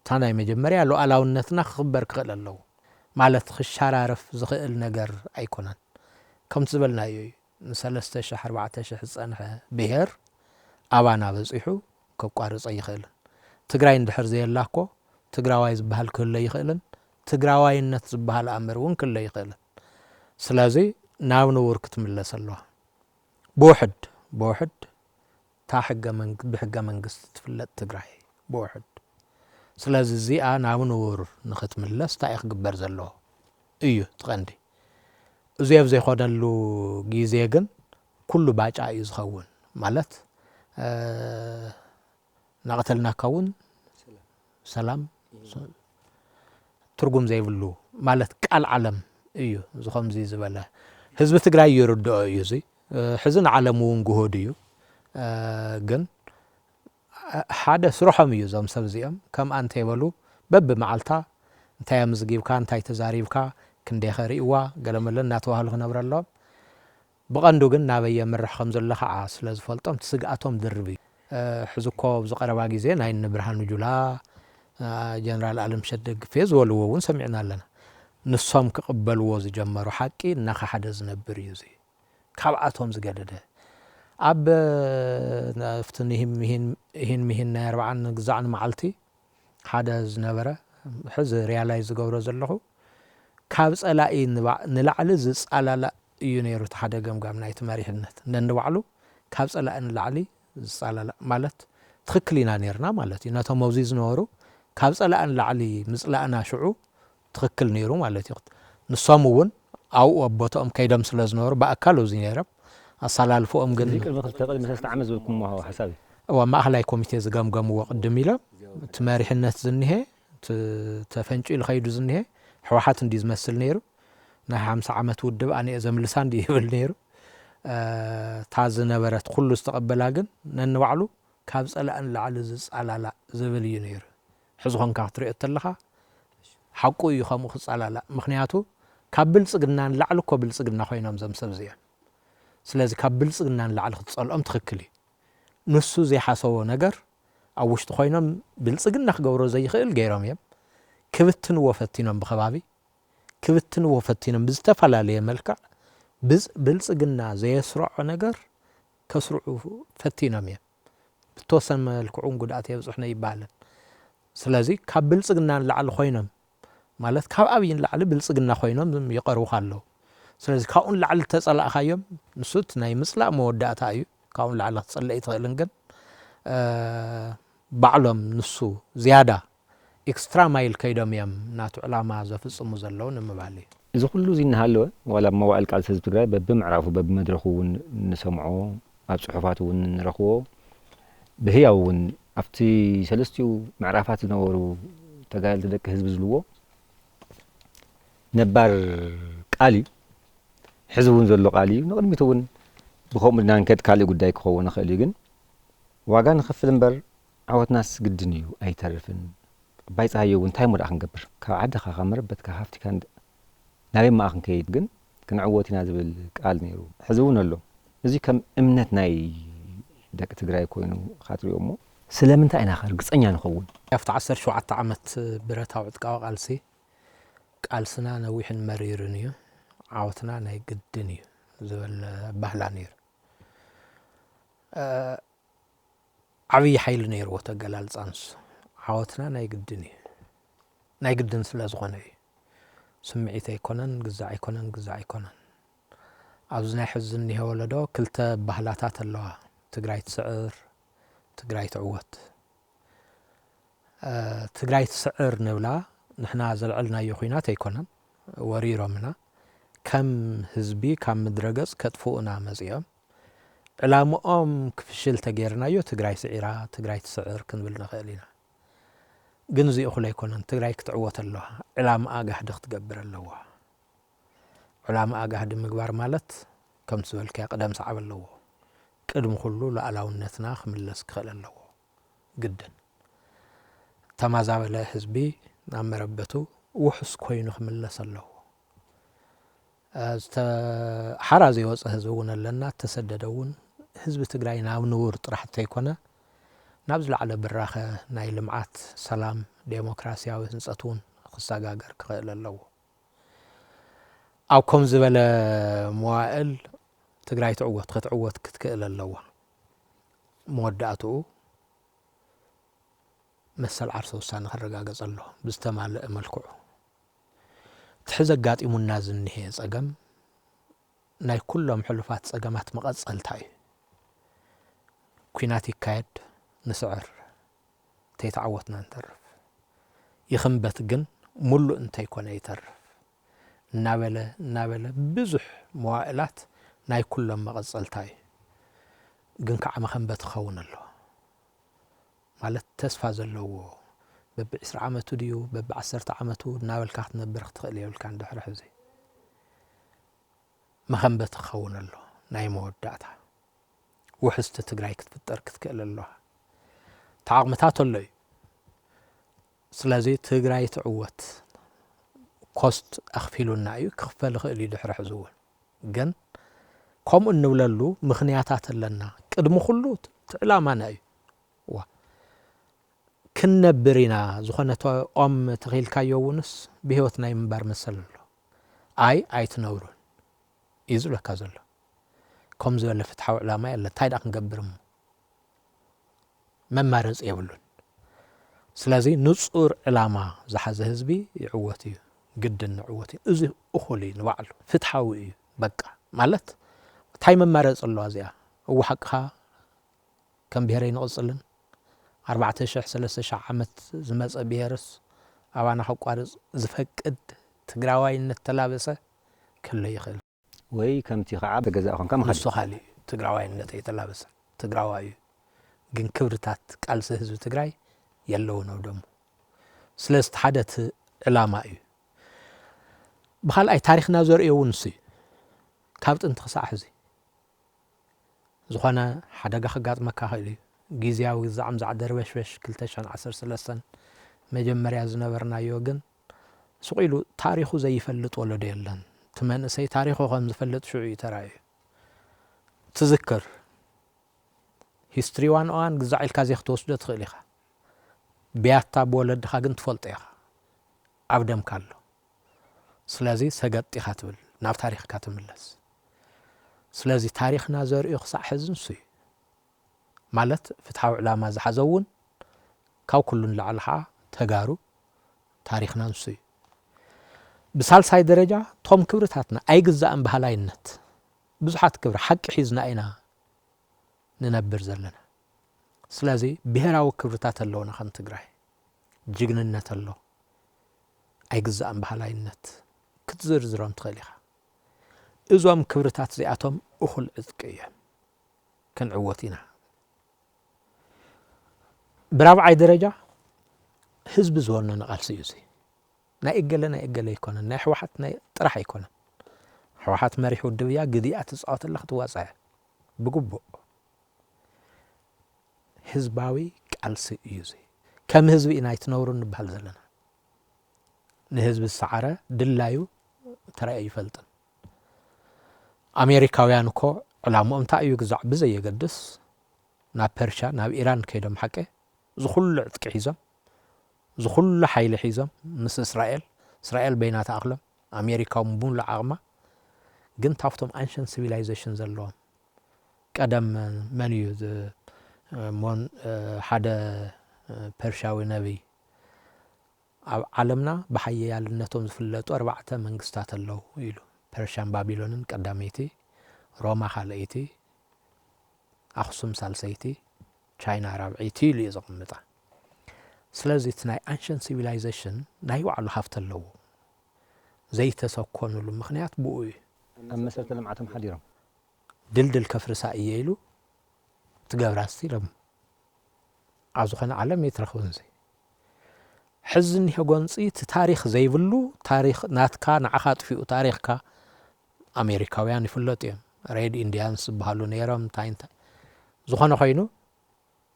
እታ ናይ መጀመርያ ሉዓላውነትና ክኽበር ክኽእል ኣለዎ ማለት ክሻራረፍ ዝኽእል ነገር ኣይኮነን ከምቲ ዝበልናዮ እዩ ን3400 ዝጸንሐ ብሄር ኣባና በፂሑ ከቋርጽ ኣይኽእልን ትግራይ እንድሕር ዘየላኮ ትግራዋይ ዝበሃል ክህለ ይኽእልን ትግራዋይነት ዝበሃል ኣምር እውን ክህለ ይኽእልን ስለዚ ናብ ንቡር ክትምለስ ኣለዋ ብውሕድ ብሕገ መንግስቲ ትፍለጥ ትግራይ ብውሕድ ስለዚ እዚኣ ናብ ንቡር ንኽትምለስ እንታይ ክግበር ዘለዎ እዩ ትቐንዲ እዚ ኣብ ዘይኾነሉ ግዜ ግን ኩሉ ባጫ እዩ ዝኸውን ማለት ናቕተልናካ እውን ሰላም ትርጉም ዘይብሉ ማለት ቃል ዓለም እዩ ዝኸምዚ ዝበለ ህዝቢ ትግራይ ይርድኦ እዩ እዚ ሕዚ ንዓለም እውን ጉህድ እዩ ግን ሓደ ስርሖም እዩ ዞም ሰብ እዚኦም ከም ኣንተ ይበሉ በብመዓልታ እንታይ ምዝጊብካ እንታይ ተዛሪብካ ክንደይ ኸሪእዋ ገለመለ እናተባህሉ ክነብሩ ኣለዎም ብቐንዱ ግን ናበየ ምርሕ ከም ዘሎ ከዓ ስለ ዝፈልጦም ትስግኣቶም ድርብ እዩ ሕዚ እኮ ብዝቐረባ ግዜ ናይ ብርሃኑ ጁላ ጀነራል ኣለምሸት ደግፌ ዝበልዎ እውን ሰሚዕና ኣለና ንሶም ክቕበልዎ ዝጀመሩ ሓቂ እናኻ ሓደ ዝነብር እዩ እዚ ካብኣቶም ዝገደደ ኣብ ናፍትን ይህን ናይ 40 ግዛዕን መዓልቲ ሓደ ዝነበረ ሕዚ ሪያላይዝ ዝገብሮ ዘለኹ ካብ ጸላኢ ንላዕሊ ዝጻላላ እዩ ነይሩ ሓደ ገምጋም ናይቲ መሪሕነት ነንባዕሉ ካብ ጸላኢ ንላዕሊ ዝጻላላ ማለት ትኽክል ኢና ነርና ማለት እዩ ነቶም ኣብዙ ዝነበሩ ካብ ጸላኢ ንላዕሊ ምጽላእና ሽዑ ትኽክል ነይሩ ማለት እዩ ንሶም እውን ኣብኡ ኣቦቶኦም ከይዶም ስለ ዝነበሩ ብኣካል ኣብዚ ነይሮም ኣሰላልፎኦም ግን ቅድሚ 3 ዓመት ዝብልኩም ሓሳብ ማእኸላይ ኮሚቴ ዝገምገምዎ ቅድም ኢሎም እቲ መሪሕነት ዝኒሄ ተፈንጩ ኢልኸይዱ ዝኒሄ ሕወሓት እንዲ ዝመስል ነይሩ ናይ 50 ዓመት ውድብ ኣነ ዘምልሳ እንዲ ይብል ነይሩ ታ ዝነበረት ኩሉ ዝተቐበላ ግን ነንባዕሉ ካብ ጸላእን ላዕሊ ዝጻላላ ዝብል እዩ ነይሩ ሕዚ ኾንካ ክትሪኦ ተለኻ ሓቁ እዩ ከምኡ ክጻላላ ምክንያቱ ካብ ብልጽግናን ላዕሊ እኮ ብልጽግና ኮይኖም ዞም ሰብ እዚኦም ስለዚ ካብ ብልጽግናን ላዕሊ ክትጸልኦም ትኽክል እዩ ንሱ ዘይሓሰቦ ነገር ኣብ ውሽጢ ኮይኖም ብልጽግና ክገብሮ ዘይኽእል ገይሮም እዮም ክብትንዎ ፈቲኖም ብኸባቢ ክብትንዎ ፈቲኖም ብዝተፈላለየ መልክዕ ብልጽግና ዘየስርዖ ነገር ከስርዑ ፈቲኖም እዮም ብተወሰነ መልክዑን ጉድኣት የብፅሕነ ይባሃለን ስለዚ ካብ ብልጽግናን ላዕሊ ኮይኖም ማለት ካብ ኣብይን ላዕሊ ብልጽግና ኮይኖም ይቐርቡካ ኣለዉ ስለዚ ካብኡን ላዕሊ ተጸላእኻዮም ንሱት ናይ ምጽላእ መወዳእታ እዩ ካብኡን ላዕሊ ክትጸልእ ይትኽእልን ግን ባዕሎም ንሱ ዝያዳ ኤክስትራ ማይል ከይዶም እዮም ናቱ ዕላማ ዘፍጽሙ ዘለዉ ንምባል እዩ እዚ ኩሉ እዚ እናሃለወ ዋላ መዋዕል ቃልሲ ህዝቢ ትግራይ በብምዕራፉ በብመድረኹ እውን ንሰምዖ ኣብ ጽሑፋት እውን ንረኽቦ ብህያው እውን أفتي سلستيو معرفات نورو تقال تدك حزب زلوو نبار قالي حزبون زلو قالي نقدميتون بخوم نانكد كالي قداي كخو نخلي جن واغا نخفل نبر عوت ناس قدنيو اي تعرفن بايص هايو انتاي مود اخن قبر كا عدخا خمربت كا هافتي كان ناري ما اخن كيد جن كنعوتينا زبل قال نيرو حزبون له ازي كم امنت ناي دك تግራይ ኮይኑ خاطريومو ስለምንታ አይና ርግጸኛ ንኸውን ያፍታ 17 ዓመት ብረታው ዕጥቃው ቃልሲ ቃልስና ነዊሕን መሪርን እዩ ዓወትና ናይ ግድን እዩ ዝበል ባህላ ነይሩ ዓብይ ኃይል ነይሩ ተገላልጻንስ ዓወትና ናይ ግድን እዩ ናይ ግድን ስለ ዝኾነ እዩ ስምዒት ኣይኮነን ግዛዕ ኣይኮነን ኣብዚ ናይ ሕዝን ይሄ ወለዶ ክልተ ባህላታት ኣለዋ ትግራይ ትስዕር ትግራይ ትዕወት ትግራይ ትስዕር ንብላ ንሕና ዘልዕልናዮ ኩናት ኣይኮነን ወሪሮምና ከም ህዝቢ ካብ ምድረገጽ ከጥፉኡና መጽዮም ዕላምኦም ክፍሽል ተገይርናዮ ትግራይ ስዒራ ትግራይ ትስዕር ክንብል ንኽእል ኢና ግን እዚ እኹል ኣይኮነን ትግራይ ክትዕወት ኣለዋ ዕላማ ኣጋህዲ ክትገብር ኣለዋ ዕላማ ኣጋህዲ ምግባር ማለት ከም ዝበልከ ቀደም ሰዓብ ኣለዎ ቅድም ኩሉ ለዓላውነትና ክምለስ ክኽእል ኣለዎ ግድን ተማዛበለ ህዝቢ ናብ መረበቱ ውሕስ ኮይኑ ክምለስ ኣለዎ ሓራዚ ወፀ ህዝቢ እውን ኣለና ተሰደደውን ህዝቢ ትግራይ ናብ ንቡር ጥራሕ ተይኮነ ናብ ዝለዓለ ብራኸ ናይ ልምዓት ሰላም ዴሞክራሲያዊ ህንፀቱን ክሰጋገር ክኽእል ኣለዎ ኣብ ከም ዝበለ መዋእል ትግራይ ትዕወት ክትዕወት ክትክእል ኣለዋ መወዳእቱ መሰል ዓርሰ ውሳነ ክረጋገጽ ኣሎ ብዝተማልአ መልክዑ ትሕዘ ጋጢሙና ዝንሄ ጸገም ናይ ኩሎም ሕሉፋት ጸገማት መቐጸልታ እዩ ኩናት ይካየድ ንስዕር ተይተዓወትና እንተርፍ ይኽንበት ግን ሙሉእ እንተይኮነ ይተርፍ እናበለ ብዙሕ መዋእላት ናይ ኩሎም መቐጸልታ እዩ ግን ከዓ መኸንበት ክኸውን ኣሎ ማለት ተስፋ ዘለዎ በብ 20 ዓመቱ ድዩ በብ 10 ዓመቱ እናበልካ ክትነብር ክትኽእል የብልካ እንድሕሪ ሕዚ መኸንበት ክኸውን ኣሎ ናይ መወዳእታ ውሕስቲ ትግራይ ክትፍጠር ክትክእል ኣለዋ ተዓቕምታት ኣሎ እዩ ስለዚ ትግራይ ትዕወት ኮስት ኣኽፊሉና እዩ ክኽፈል ይኽእል እዩ ድሕሪ ሕዚ እውን ግን ከምኡ እንብለሉ ምኽንያታት ኣለና ቅድሚ ኩሉ ዕላማና እዩ ክንነብር ኢና ዝኾነ ኦም ተኺልካዮ እውንስ ብሂወት ናይ ምንባር መሰል ኣሎ ኣይትነብሩን እዩ ዝብለካ ዘሎ ከም ዝበለ ፍትሓዊ ዕላማ የለ እንታይ ዳ ክንገብር እሞ መማረፂ የብሉን ስለዚ ንጹር ዕላማ ዝሓዘ ህዝቢ ይዕወት እዩ ግድን ንዕወት እዩ እዚ እኹል እዩ ንባዕሉ ፍትሓዊ እዩ በቃ ማለት እንታይ መማረፂ ኣለዋ እዚኣ እወሓቅኻ ከም ብሄረይ ንቕጽልን 4,000-3,000 ዓመት ዝመፀ ብሄርስ ኣባና ኸቋርጽ ዝፈቅድ ትግራዋይነት ተላበሰ ክለ ይኽእል ወይ ከምቲ ከዓ ተገዛእኹም ከም ንሱ ኻሊእ ትግራዋይነት የተላበሰ ትግራዋይ እዩ ግን ክብርታት ቃልሲ ህዝቢ ትግራይ የለውነው ደሞ ስለዚ ሓደ ዕላማ እዩ ብኻልኣይ ታሪኽና ዘርእዮ እውን እሱ እዩ ካብ ጥንቲ ክሳዕ ሕዚ ዝኾነ ሓደጋ ክጋጥመካ ክእል እዩ ጊዜያዊ ዛዕም ዛዕደርበሽበሽ 2013 መጀመርያ ዝነበርናዮ ግን ስቂሉ ታሪኹ ዘይፈልጥ ወለዶ የለን ትመንእሰይ ታሪኹ ከም ዝፈልጥ ሽዑ ተራዩ ትዝክር ሂስትሪ ዋን ኦን ግዛዕ ኢልካ ዘይክትወስዶ ትኽእል ኢኻ ቢያታ ብወለድኻ ግን ትፈልጦ ኢኻ ኣብ ደምካ ኣሎ ስለዚ ሰገጥ ኢኻ ትብል ናብ ታሪኽካ ትምለስ ስለዚ ታሪኽና ዘርእዮ ክሳዕ ሕዚ ንሱ እዩ ማለት ፍትሓዊ ዕላማ ዝሓዘውን ካብ ኩሉን ላዕሊ ከዓ ተጋሩ ታሪኽና ንሱ እዩ ብሳልሳይ ደረጃ ቶም ክብርታትና ኣይግዛእን ባህላይነት ብዙሓት ክብሪ ሓቂ ሒዝና ኢና ንነብር ዘለና ስለዚ ብሄራዊ ክብርታት ኣለውና ከም ትግራይ ጅግንነት ኣሎ ኣይግዛእን ባህላይነት ክትዝርዝሮም ትኽእል ኢኻ እዞም ክብርታት እዚኣቶም እኹል ዕጥቂ እዮም ክንዕወት ኢና برابعي درجة حزب زولنا نقال سيوزي نا إقلا يكون نا حوحات نا طرح يكون حوحات مريح ودبيا قديات تصعات اللي خطواسع بقبو حزباوي قال سيوزي كم حزب إنا يتنورون بحال زلنا نحزب السعارة دلايو ترى يفلتن أمريكاويان كو علامهم تأيو قزع بزي يقدس نا برشا نا إيران كيدم حكي زخل عتك حيزم زخل حيل حيزم مس إسرائيل بينات أغلم أمريكا مبون لعغمة قن تافتم أنشن سيفيلايزيشن زلوهم قدم منيو مون حدا برشاوي نبي عالمنا بحيا لنتهم زفلتو 4 منقستات اللو يلو برشان بابلونن قداميتي روما خاليتي أخسم سالسيتي تشاينا رابعيتي لي زقمطا سلازي تناي انشن سيفيلايزيشن ناي وعلو حفت اللو زي تسكونوا له مخنيات بوي مسألة لمعتهم حديرهم دلدل كفرسا ييلو تقبراستي لم عزوخنا عالم يترخون زي حزن هيغونصي تاريخ زي بلو تاريخ ناتكا نعخات فيو تاريخكا أمريكاويان يفلطيهم ريد إنديانس بحالو نيرم تاينتا زخنا خينو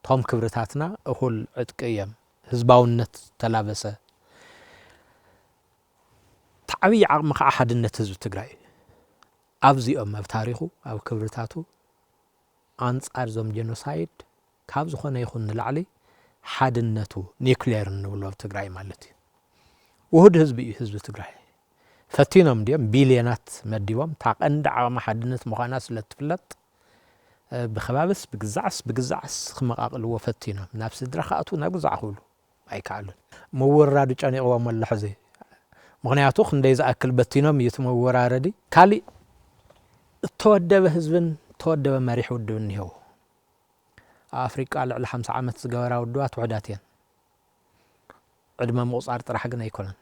توم كبرتاتنا أخول عتقيم حزباونت تلابسه تعبي عقمك أحدنت حزب تግራይ أبزيهم بتاريخو أو كبرتاتو أنصار زوم جينوسايد ካብ ዝኾነ ይኹን ንላዕሊ ሓድነቱ ኒውክሊየር ንብሎ ትግራይ ማለት እዩ ውህድ ህዝቢ እዩ ህዝቢ ትግራይ ፈቲኖም ዲም ቢልዮናት መዲቦም ታቀንድ ዓማ ሓድነት ምዃና ስለትፍለጥ بخبابس بقزعس خمقاقلو وفتينا نفس درخاتو نغزع خلو አይካልን መወራዱ ጫኔው ወመለሐዘ ምክንያቱ እንደዛ አክል በቲኖም ይተመወራረዲ ካሊ ተወደበ ህዝብን ተወደበ መሪሕ ውድብን ይሄው አፍሪካ ለዕለ 50 ዓመት ዝገበራ ውድባት ወዳትየን ዕድመ መቁጻር ጥራሕ ግን አይኮነን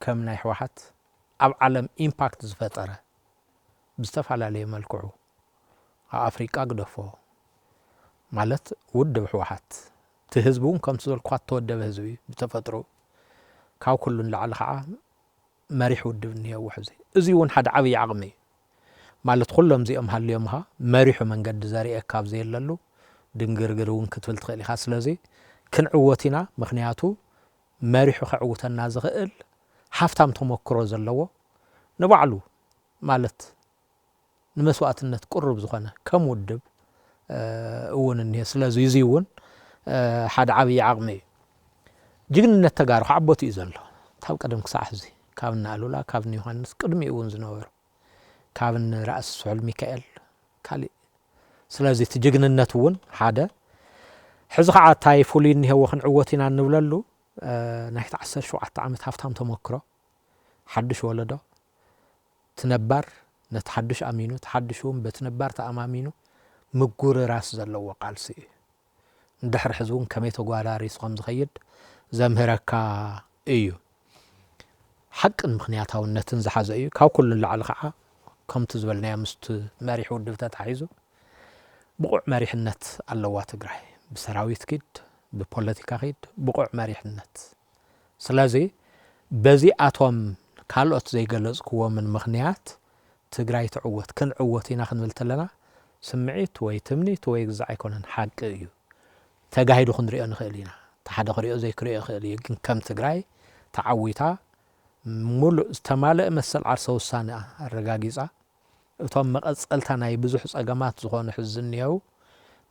ከም ናይ ሕወሓት ኣብ ዓለም ኢምፓክት ዝፈጠረ ብዝተፈላለየ መልክዑ አፍሪካ ግደፎ ማለት ውድብ ሕወሓት تهزبون كم تزول قات تودب هزبي بتفطروا كاو كلن لعل خا مريح ودبني هو حزي ازيون حد عبي عقمي مالت كلهم زي ام هاليومها مريح من قد زاري اكاب زي للو دنغرغرون كتفل تخلي خاص لزي كنعوتنا مخنياتو مريح خعوتنا زغل حفتام تمكرو زلو نبعلو مالت نمسواتنت قرب زخنه كم ودب اون اني سلازي يزيون حد عبي عقمي جيجنነት ተጋሩ ዓቦት እዩ ዘሎ ታብ ቀደም ክሳዕ ሕዚ ካብና አሉላ ካብን ዮሐንስ ቅድሚ እውን ዝነበሩ ካብን ራስ ስዑል ሚካኤል ካሊ ስለዚህ ትጅግንነት እውን ሓደ ሕዚ ከዓ ታይ ፉሊን ይሄው ክንዕወት ኢና ንብለሉ ናይ 17 ዓመት ሃፍታም ተመክሮ ሓድሽ ወለዶ ትነባር ነተሓድሽ አሚኑ ተሓድሹም በትነባር ተአማሚኑ ምጉር ራስ ዘለዎ ቃልሲ ندحر حزبون كمية تقوالاري سقم زخيد زمهركا ايو حق مخنياتها والنتن زحاز ايو كاو كل اللي على خعا كم تزبلنا مست ماريح ودفتات عايزو بقوع ماريح النت اللوات قراي بسراويت كيد ببوليتيكا كيد بقوع ماريح النت سلازي بزي اتوم كالوت زي قلز كوا من مخنيات تقراي تعوت كن عوتينا خنبلتلنا سمعيت ويتمنيت ويقزع يكونن حق ايو تجاهدوا خندري أنا خلينا تحدى خريئة زي كريئة خليه كم تجراي تعويتها مول استمالة مثل عرسه السنة الرجاجيزة وتم أسألتنا يبزح أجمعات زخون حزنيو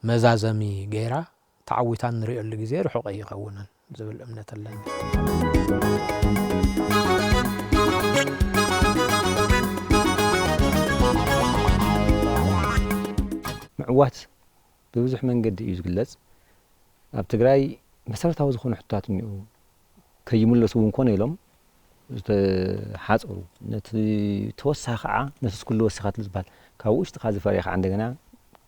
مزازمي جيرة تعويتها نريء اللي جزير حقيقي قونا زي الأمنة اللي معوات بوزح من قد يزقلز ኣብ ትግራይ መሰረታዊ ዝኾኑ ሕቶታት እኒኡ ከይምለሱ እንኳን ኢሎም ዝተሓፀሩ ነቲ ተወሳኺ ከዓ ነቲ ኩሉ ወሲኻት ዝባል ካብ ውሽጢ ካ ዝፈሪኻ እንደገና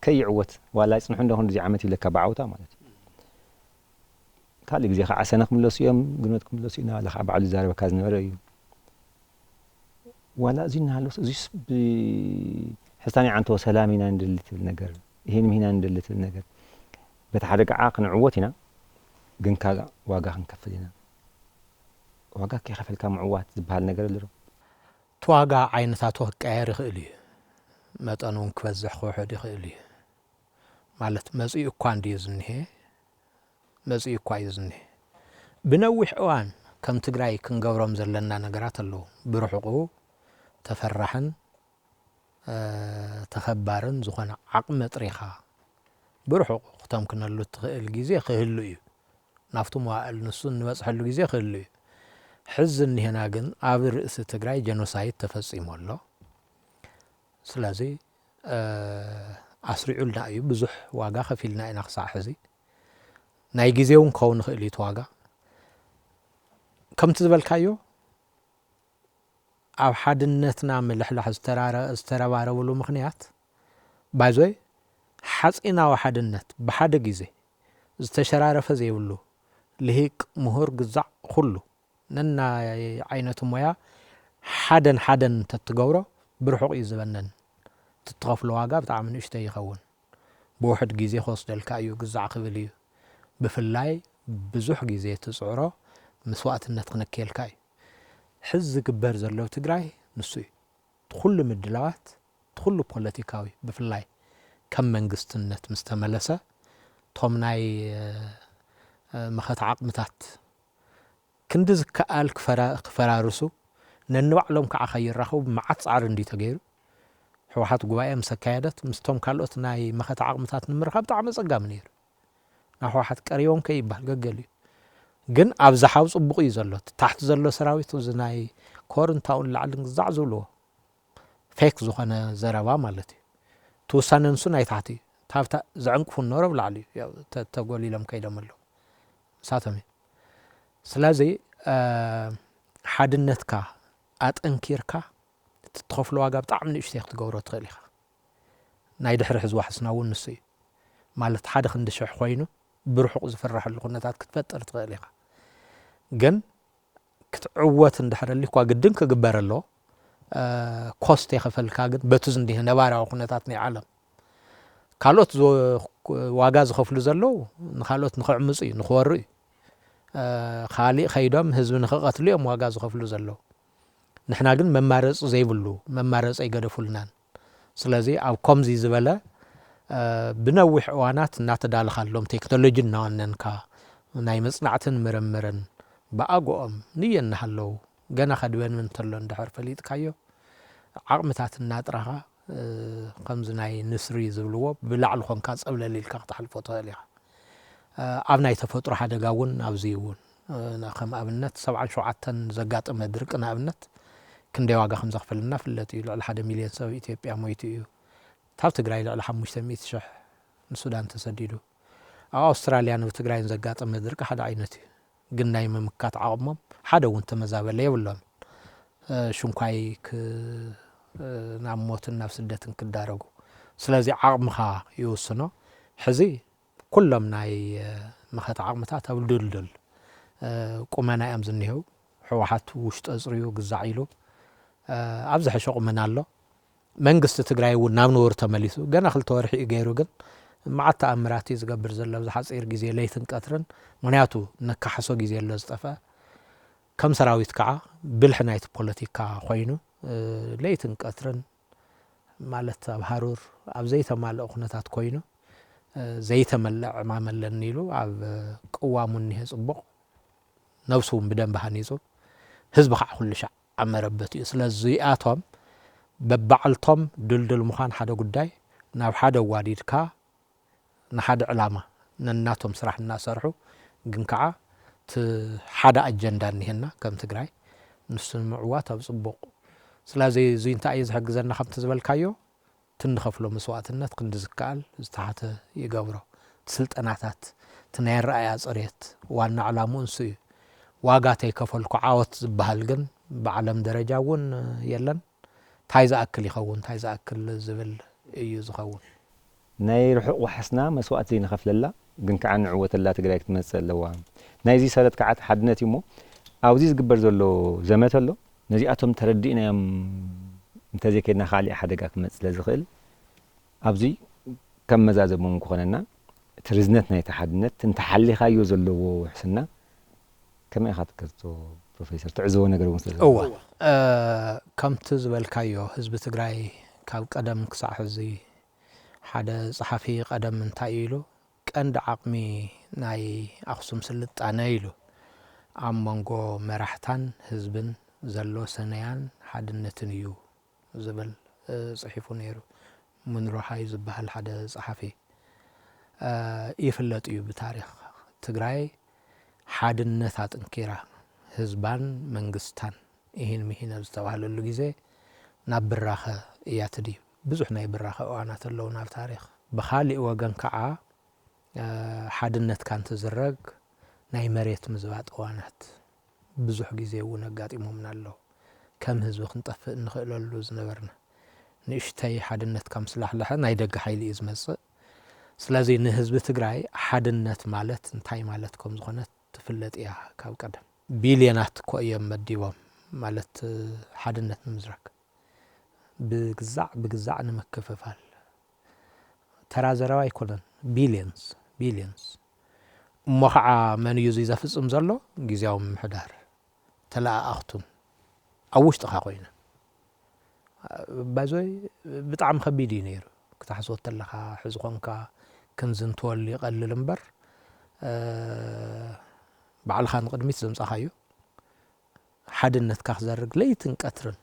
ከይዕወት ዋላ ይፅንሑ እንደሆነ እዚ ዓመት ይለካ በዓውታ ማለት ካልእ ግዜ ከዓ ሰነ ክምለሱ እዮም ግንበት ክምለሱ ኢና ዋላ ከዓ በዓሉ ይዛረበካ ዝነበረ እዩ ዋላ እዚ እናሃለወስ እዚስ ብሕዝታኒ ዓንቶ ሰላም ኢና ንደሊ ትብል ነገር ይሄን ምህና ንደሊ ትብል ነገር بتحرك عاقن عوتنا ግን ካዛ ዋጋ ክንከፍል ኢና ዋጋ ከይኸፈልካ ምዕዋት ዝበሃል ነገር ኣሎ ተዋጋ ዓይነታቱ ክቀየር ይኽእል እዩ መጠኑን ክበዝሕ ክውሕድ ይኽእል እዩ ማለት መጽኡ እኳ እንዲዩ ዝንሄ መጽኡ እኳ እዩ ዝንሄ ብነዊሕ እዋን ከም ትግራይ ክንገብሮም ዘለና ነገራት ኣለዉ ብርሑቑ ተፈራሕን ተኸባርን ዝኾነ ዓቕሚ ጥሪኻ ብርሑቑ ክተምክነሉ ትኽእል ግዜ ክህሉ እዩ ናፍቱ መዋዕል ንሱ ንበፅሐሉ ግዜ ክህሉ እዩ ሕዚ እኒሄና ግን ኣብ ርእሲ ትግራይ ጀኖሳይድ ተፈጺሙ ኣሎ ስለዚ ኣስሪዑልና እዩ ብዙሕ ዋጋ ከፊልና ኢና ክሳዕ ሕዚ ናይ ግዜ እውን ክኸውን ይኽእል እዩ ዋጋ ከምቲ ዝበልካዮ ኣብ ሓድነትና ምልሕላሕ ዝተረባረብሉ ምኽንያት ባይዞይ ሓጺናዊ ሓድነት ብሓደ ግዜ ዝተሸራረፈ ዘይብሉ ልሂቅ ምሁር ግዛዕ ኩሉ ነና ዓይነቱ ሞያ ሓደን ተትገብሮ ብርሑቕ እዩ ዝበነን ትትኸፍሎ ዋጋ ብጣዕሚ ንእሽተይ ይኸውን ብውሕድ ግዜ ክወስደልካ እዩ ግዛዕ ክብል እዩ ብፍላይ ብዙሕ ግዜ ትፅዕሮ መስዋዕትነት ክነክየልካ እዩ ሕዚ ዝግበር ዘሎ ትግራይ ንሱ እዩ ትኩሉ ምድላዋት ትኩሉ ፖለቲካዊ ብፍላይ ከም መንግስትነት ምስ ተመለሰ ቶም ናይ መኸት ዓቕምታት ክንዲ ዝከኣል ክፈራርሱ ነንባዕሎም ከዓ ኸይራኸቡ መዓት ፃዕሪ እንዲ ተገይሩ ሕወሓት ጉባኤ ምስ ኣካየደት ምስቶም ካልኦት ናይ መኸት ዓቕምታት ንምርኻብ ብጣዕሚ ፀጋሚ ነይሩ ናብ ሕወሓት ቀሪቦም ከይበሃል ገገል እዩ ግን ኣብዝሓው ጽቡቕ እዩ ዘሎ ታሕቲ ዘሎ ሰራዊት እዚ ናይ ኮርንታውን ላዕልን ግዛዕ ዝብልዎ ፌክ ዝኾነ ዘረባ ማለት እዩ ትውሳነ ንሱ ናይ ታሕቲ እዩ ታብታ ዘዕንቅፉ ኖሮ ብላዕሊ እዩ ተጎሊሎም ከይዶም ኣለዉ ሳተም እዩ ስለዚ ሓድነትካ ኣጠንኪርካ ትትኸፍሎ ዋጋ ብጣዕሚ ንእሽተይ ክትገብሮ ትኽእል ኢኻ ናይ ድሕሪ ሕዚ ዋሕስና እውን ንሱ እዩ ማለት ሓደ ክንዲ ሽሕ ኮይኑ ብርሑቕ ዝፍራሐሉ ኩነታት ክትፈጥር ትኽእል ኢኻ ግን ክትዕወት እንድሕረሊ እኳ ግድን ክግበር ኣሎ ኮስት የኸፈልካ ግን በቱ ዝንዲህ ነባራዊ ኩነታት ናይ ዓለም ካልኦት ዋጋ ዝኸፍሉ ዘለዉ ንኻልኦት ንኽዕምፁ እዩ ንኽወሩ እዩ ካሊእ ኸይዶም ህዝቢ ንኽቐትሉ እዮም ዋጋ ዝኸፍሉ ዘለዉ ንሕና ግን መማረፂ ዘይብሉ መማረፂ ይገደፉልናን ስለዚ ኣብ ከምዚ ዝበለ ብነዊሕ እዋናት እናተዳልኻሎም ቴክኖሎጂ እናወነንካ ናይ መጽናዕትን ምርምርን ብኣግኦም ንየ እናሃለዉ ገና ኸድበን እንተሎ እንድሕር ፈሊጥካዮ ዓቕምታት እናጥራኻ ከምዚ ናይ ንስሪ ዝብልዎ ብላዕሊ ኾንካ ፀብለል ኢልካ ክትሓልፎ ትኽእል ኢኻ ኣብ ናይ ተፈጥሮ ሓደጋ እውን ኣብዚ እውን ከም ኣብነት 77 ዘጋጠመ ድርቂ ንኣብነት ክንደይ ዋጋ ከም ዘኽፍልና ፍለጥ እዩ ልዕሊ 1 ሚልዮን ሰብ ኢትዮጵያ ሞይቱ እዩ ታብ ትግራይ ልዕሊ 500,000 ንሱዳን ተሰዲዱ ኣብ ኣውስትራልያ ንትግራይን ዘጋጠመ ድርቂ ሓደ ዓይነት እዩ ግን ናይ ምምካት ዓቕሞም ሓደ እውን ተመዛበለ የብሎም ሽንኳይ ናብ ሞትን ናብ ስደትን ክዳረጉ ስለዚ ዓቕምኻ ይውስኖ ሕዚ ኩሎም ናይ መኸት ዓቕምታት ኣብ ድልድል ቁመና እዮም ዝኒሄው ሕወሓት ውሽጦ ኣፅርዩ ግዛዕ ኢሉ ኣብ ዝሐሸ ቁመና ኣሎ መንግስቲ ትግራይ እውን ናብ ንቡር ተመሊሱ ገና 2 ወርሒ እዩ ገይሩ ግን መዓት ተኣምራት እዩ ዝገብር ዘሎ ኣብዚ ሓፂር ግዜ ለይትን ቀትርን ምክንያቱ ነካሓሶ ግዜ ኣሎ ዝጠፍአ ከም ሰራዊት ከዓ ብልሒ ናይቲ ፖለቲካ ኮይኑ ለይትን ቀትርን ማለት ኣብ ሃሩር ኣብ ዘይተማልአ ኩነታት ኮይኑ ዘይተመልዕ ዕማመለኒ ኢሉ ኣብ ቅዋሙ እኒሄ ጽቡቕ ነብሱ እውን ብደንቢ ሃኒፁ ህዝቢ ከዓ ኩሉ ሻዕ ኣብ መረበት እዩ ስለዚኣቶም በባዕልቶም ድልድል ምዃን ሓደ ጉዳይ ናብ ሓደ ዋዲድካ ንሓደ ዕላማ ነናቶም ስራሕ እናሰርሑ ግን ከዓ ሓደ ኣጀንዳ እኒሄና ከም ትግራይ ንሱ ምዕዋት ኣብ ጽቡቕ ስለዚ እዙይ እንታይ እዩ ዝሕግዘና ከምቲ ዝበልካዮ ትንኸፍሎ መስዋዕትነት ክንዲ ዝከኣል ዝተሓተ ይገብሮ ስልጠናታት ትናይ ረኣያ ፅሬት ዋና ዕላምኡ እንሱ እዩ ዋጋ ተይከፈልኩ ዓወት ዝበሃል ግን ብዓለም ደረጃ እውን የለን እንታይ ዝኣክል ይኸውን እንታይ ዝኣክል ዝብል እዩ ዝኸውን ናይ ርሑቕ ዋሕስና መስዋዕት ዘይንኸፍለላ ግን ከዓ ንዕወተላ ትግራይ ክትመፅእ ኣለዋ ናይዚ ሰረት ከዓ ሓድነት እዩ እሞ ኣብዚ ዝግበር ዘሎ ዘመት ኣሎ ነዚኣቶም ተረዲእናዮም እንተዘይከድና ካሊእ ሓደጋ ክመፅእ ስለዝኽእል ኣብዚ ከም መዛዘቦም ክኾነና ترزنت نايت حدنت انت حلي خايو زلو وحسنا كما يخاطكرتو بروفيسور تعزو ነገር ወንሰለ ከም ትዝበልካዮ ህዝቢ ትግራይ ካብ ቀደም ክሳዕ ሕዚ ሓደ ጸሓፊ ቀደም እንታይ ኢሉ ቀንዲ ዓቕሚ ናይ ኣኽሱም ስልጣነ ኢሉ ኣብ መንጎ መራሕታን ህዝብን ዘሎ ሰነያን ሓድነትን እዩ ዝብል ጽሒፉ ነይሩ ምንሮሃይ ዝበሃል ሓደ ጸሓፊ ይፍለጥ እዩ ብታሪኽ ትግራይ ሓድነት አጥንኪራ ህዝባን መንግስታን ይህን ምሂነ ዝተባሃለሉ ጊዜ ናብ ብራኸ እያ ትድዩ ብዙሕ ናይ ብራኸ እዋናት ኣለዉ ናብ ታሪኽ ብኻሊእ ወገን ከዓ ሓድነት ካንተ ዝረግ ናይ መሬት ምዝባጥ እዋናት ብዙሕ ጊዜ እውን ኣጋጢሞምና ኣለዉ ከም ህዝቢ ክንጠፍእ ንኽእለሉ ዝነበርና ንእሽተይ ሓድነት ከም ስላሕለሐ ናይ ደገ ሓይሊ እዩ ዝመጽእ ስለዚ ንህዝቢ ትግራይ ሓድነት ማለት እንታይ ማለት ከም ዝኾነ ትፍለጥ እያ ካብ ቀደም ቢልዮናት እኮ እዮም መዲቦም ማለት ሓድነት ንምዝራግ ብግዛዕ ንመከፈፋል ተራ ዘረባ ኣይኮነን ቢልዮንስ እሞ ከዓ መን እዩ ዘፍጽም ዘሎ ጊዜያዊ ምሕዳር ተለኣኣኽቱን ኣብ ውሽጥኻ ኮይነ ባይዞይ ብጣዕሚ ከቢድ እዩ ነይሩ ክትሓስቦ ተለኻ ሕዚ ኾንካ ክንዝንትወሉ ይቐልል እምበር ባዕልኻ ንቕድሚት ዘምጻኻዮ ሓድነትካ ክዘርግ ለይትን ቀትርን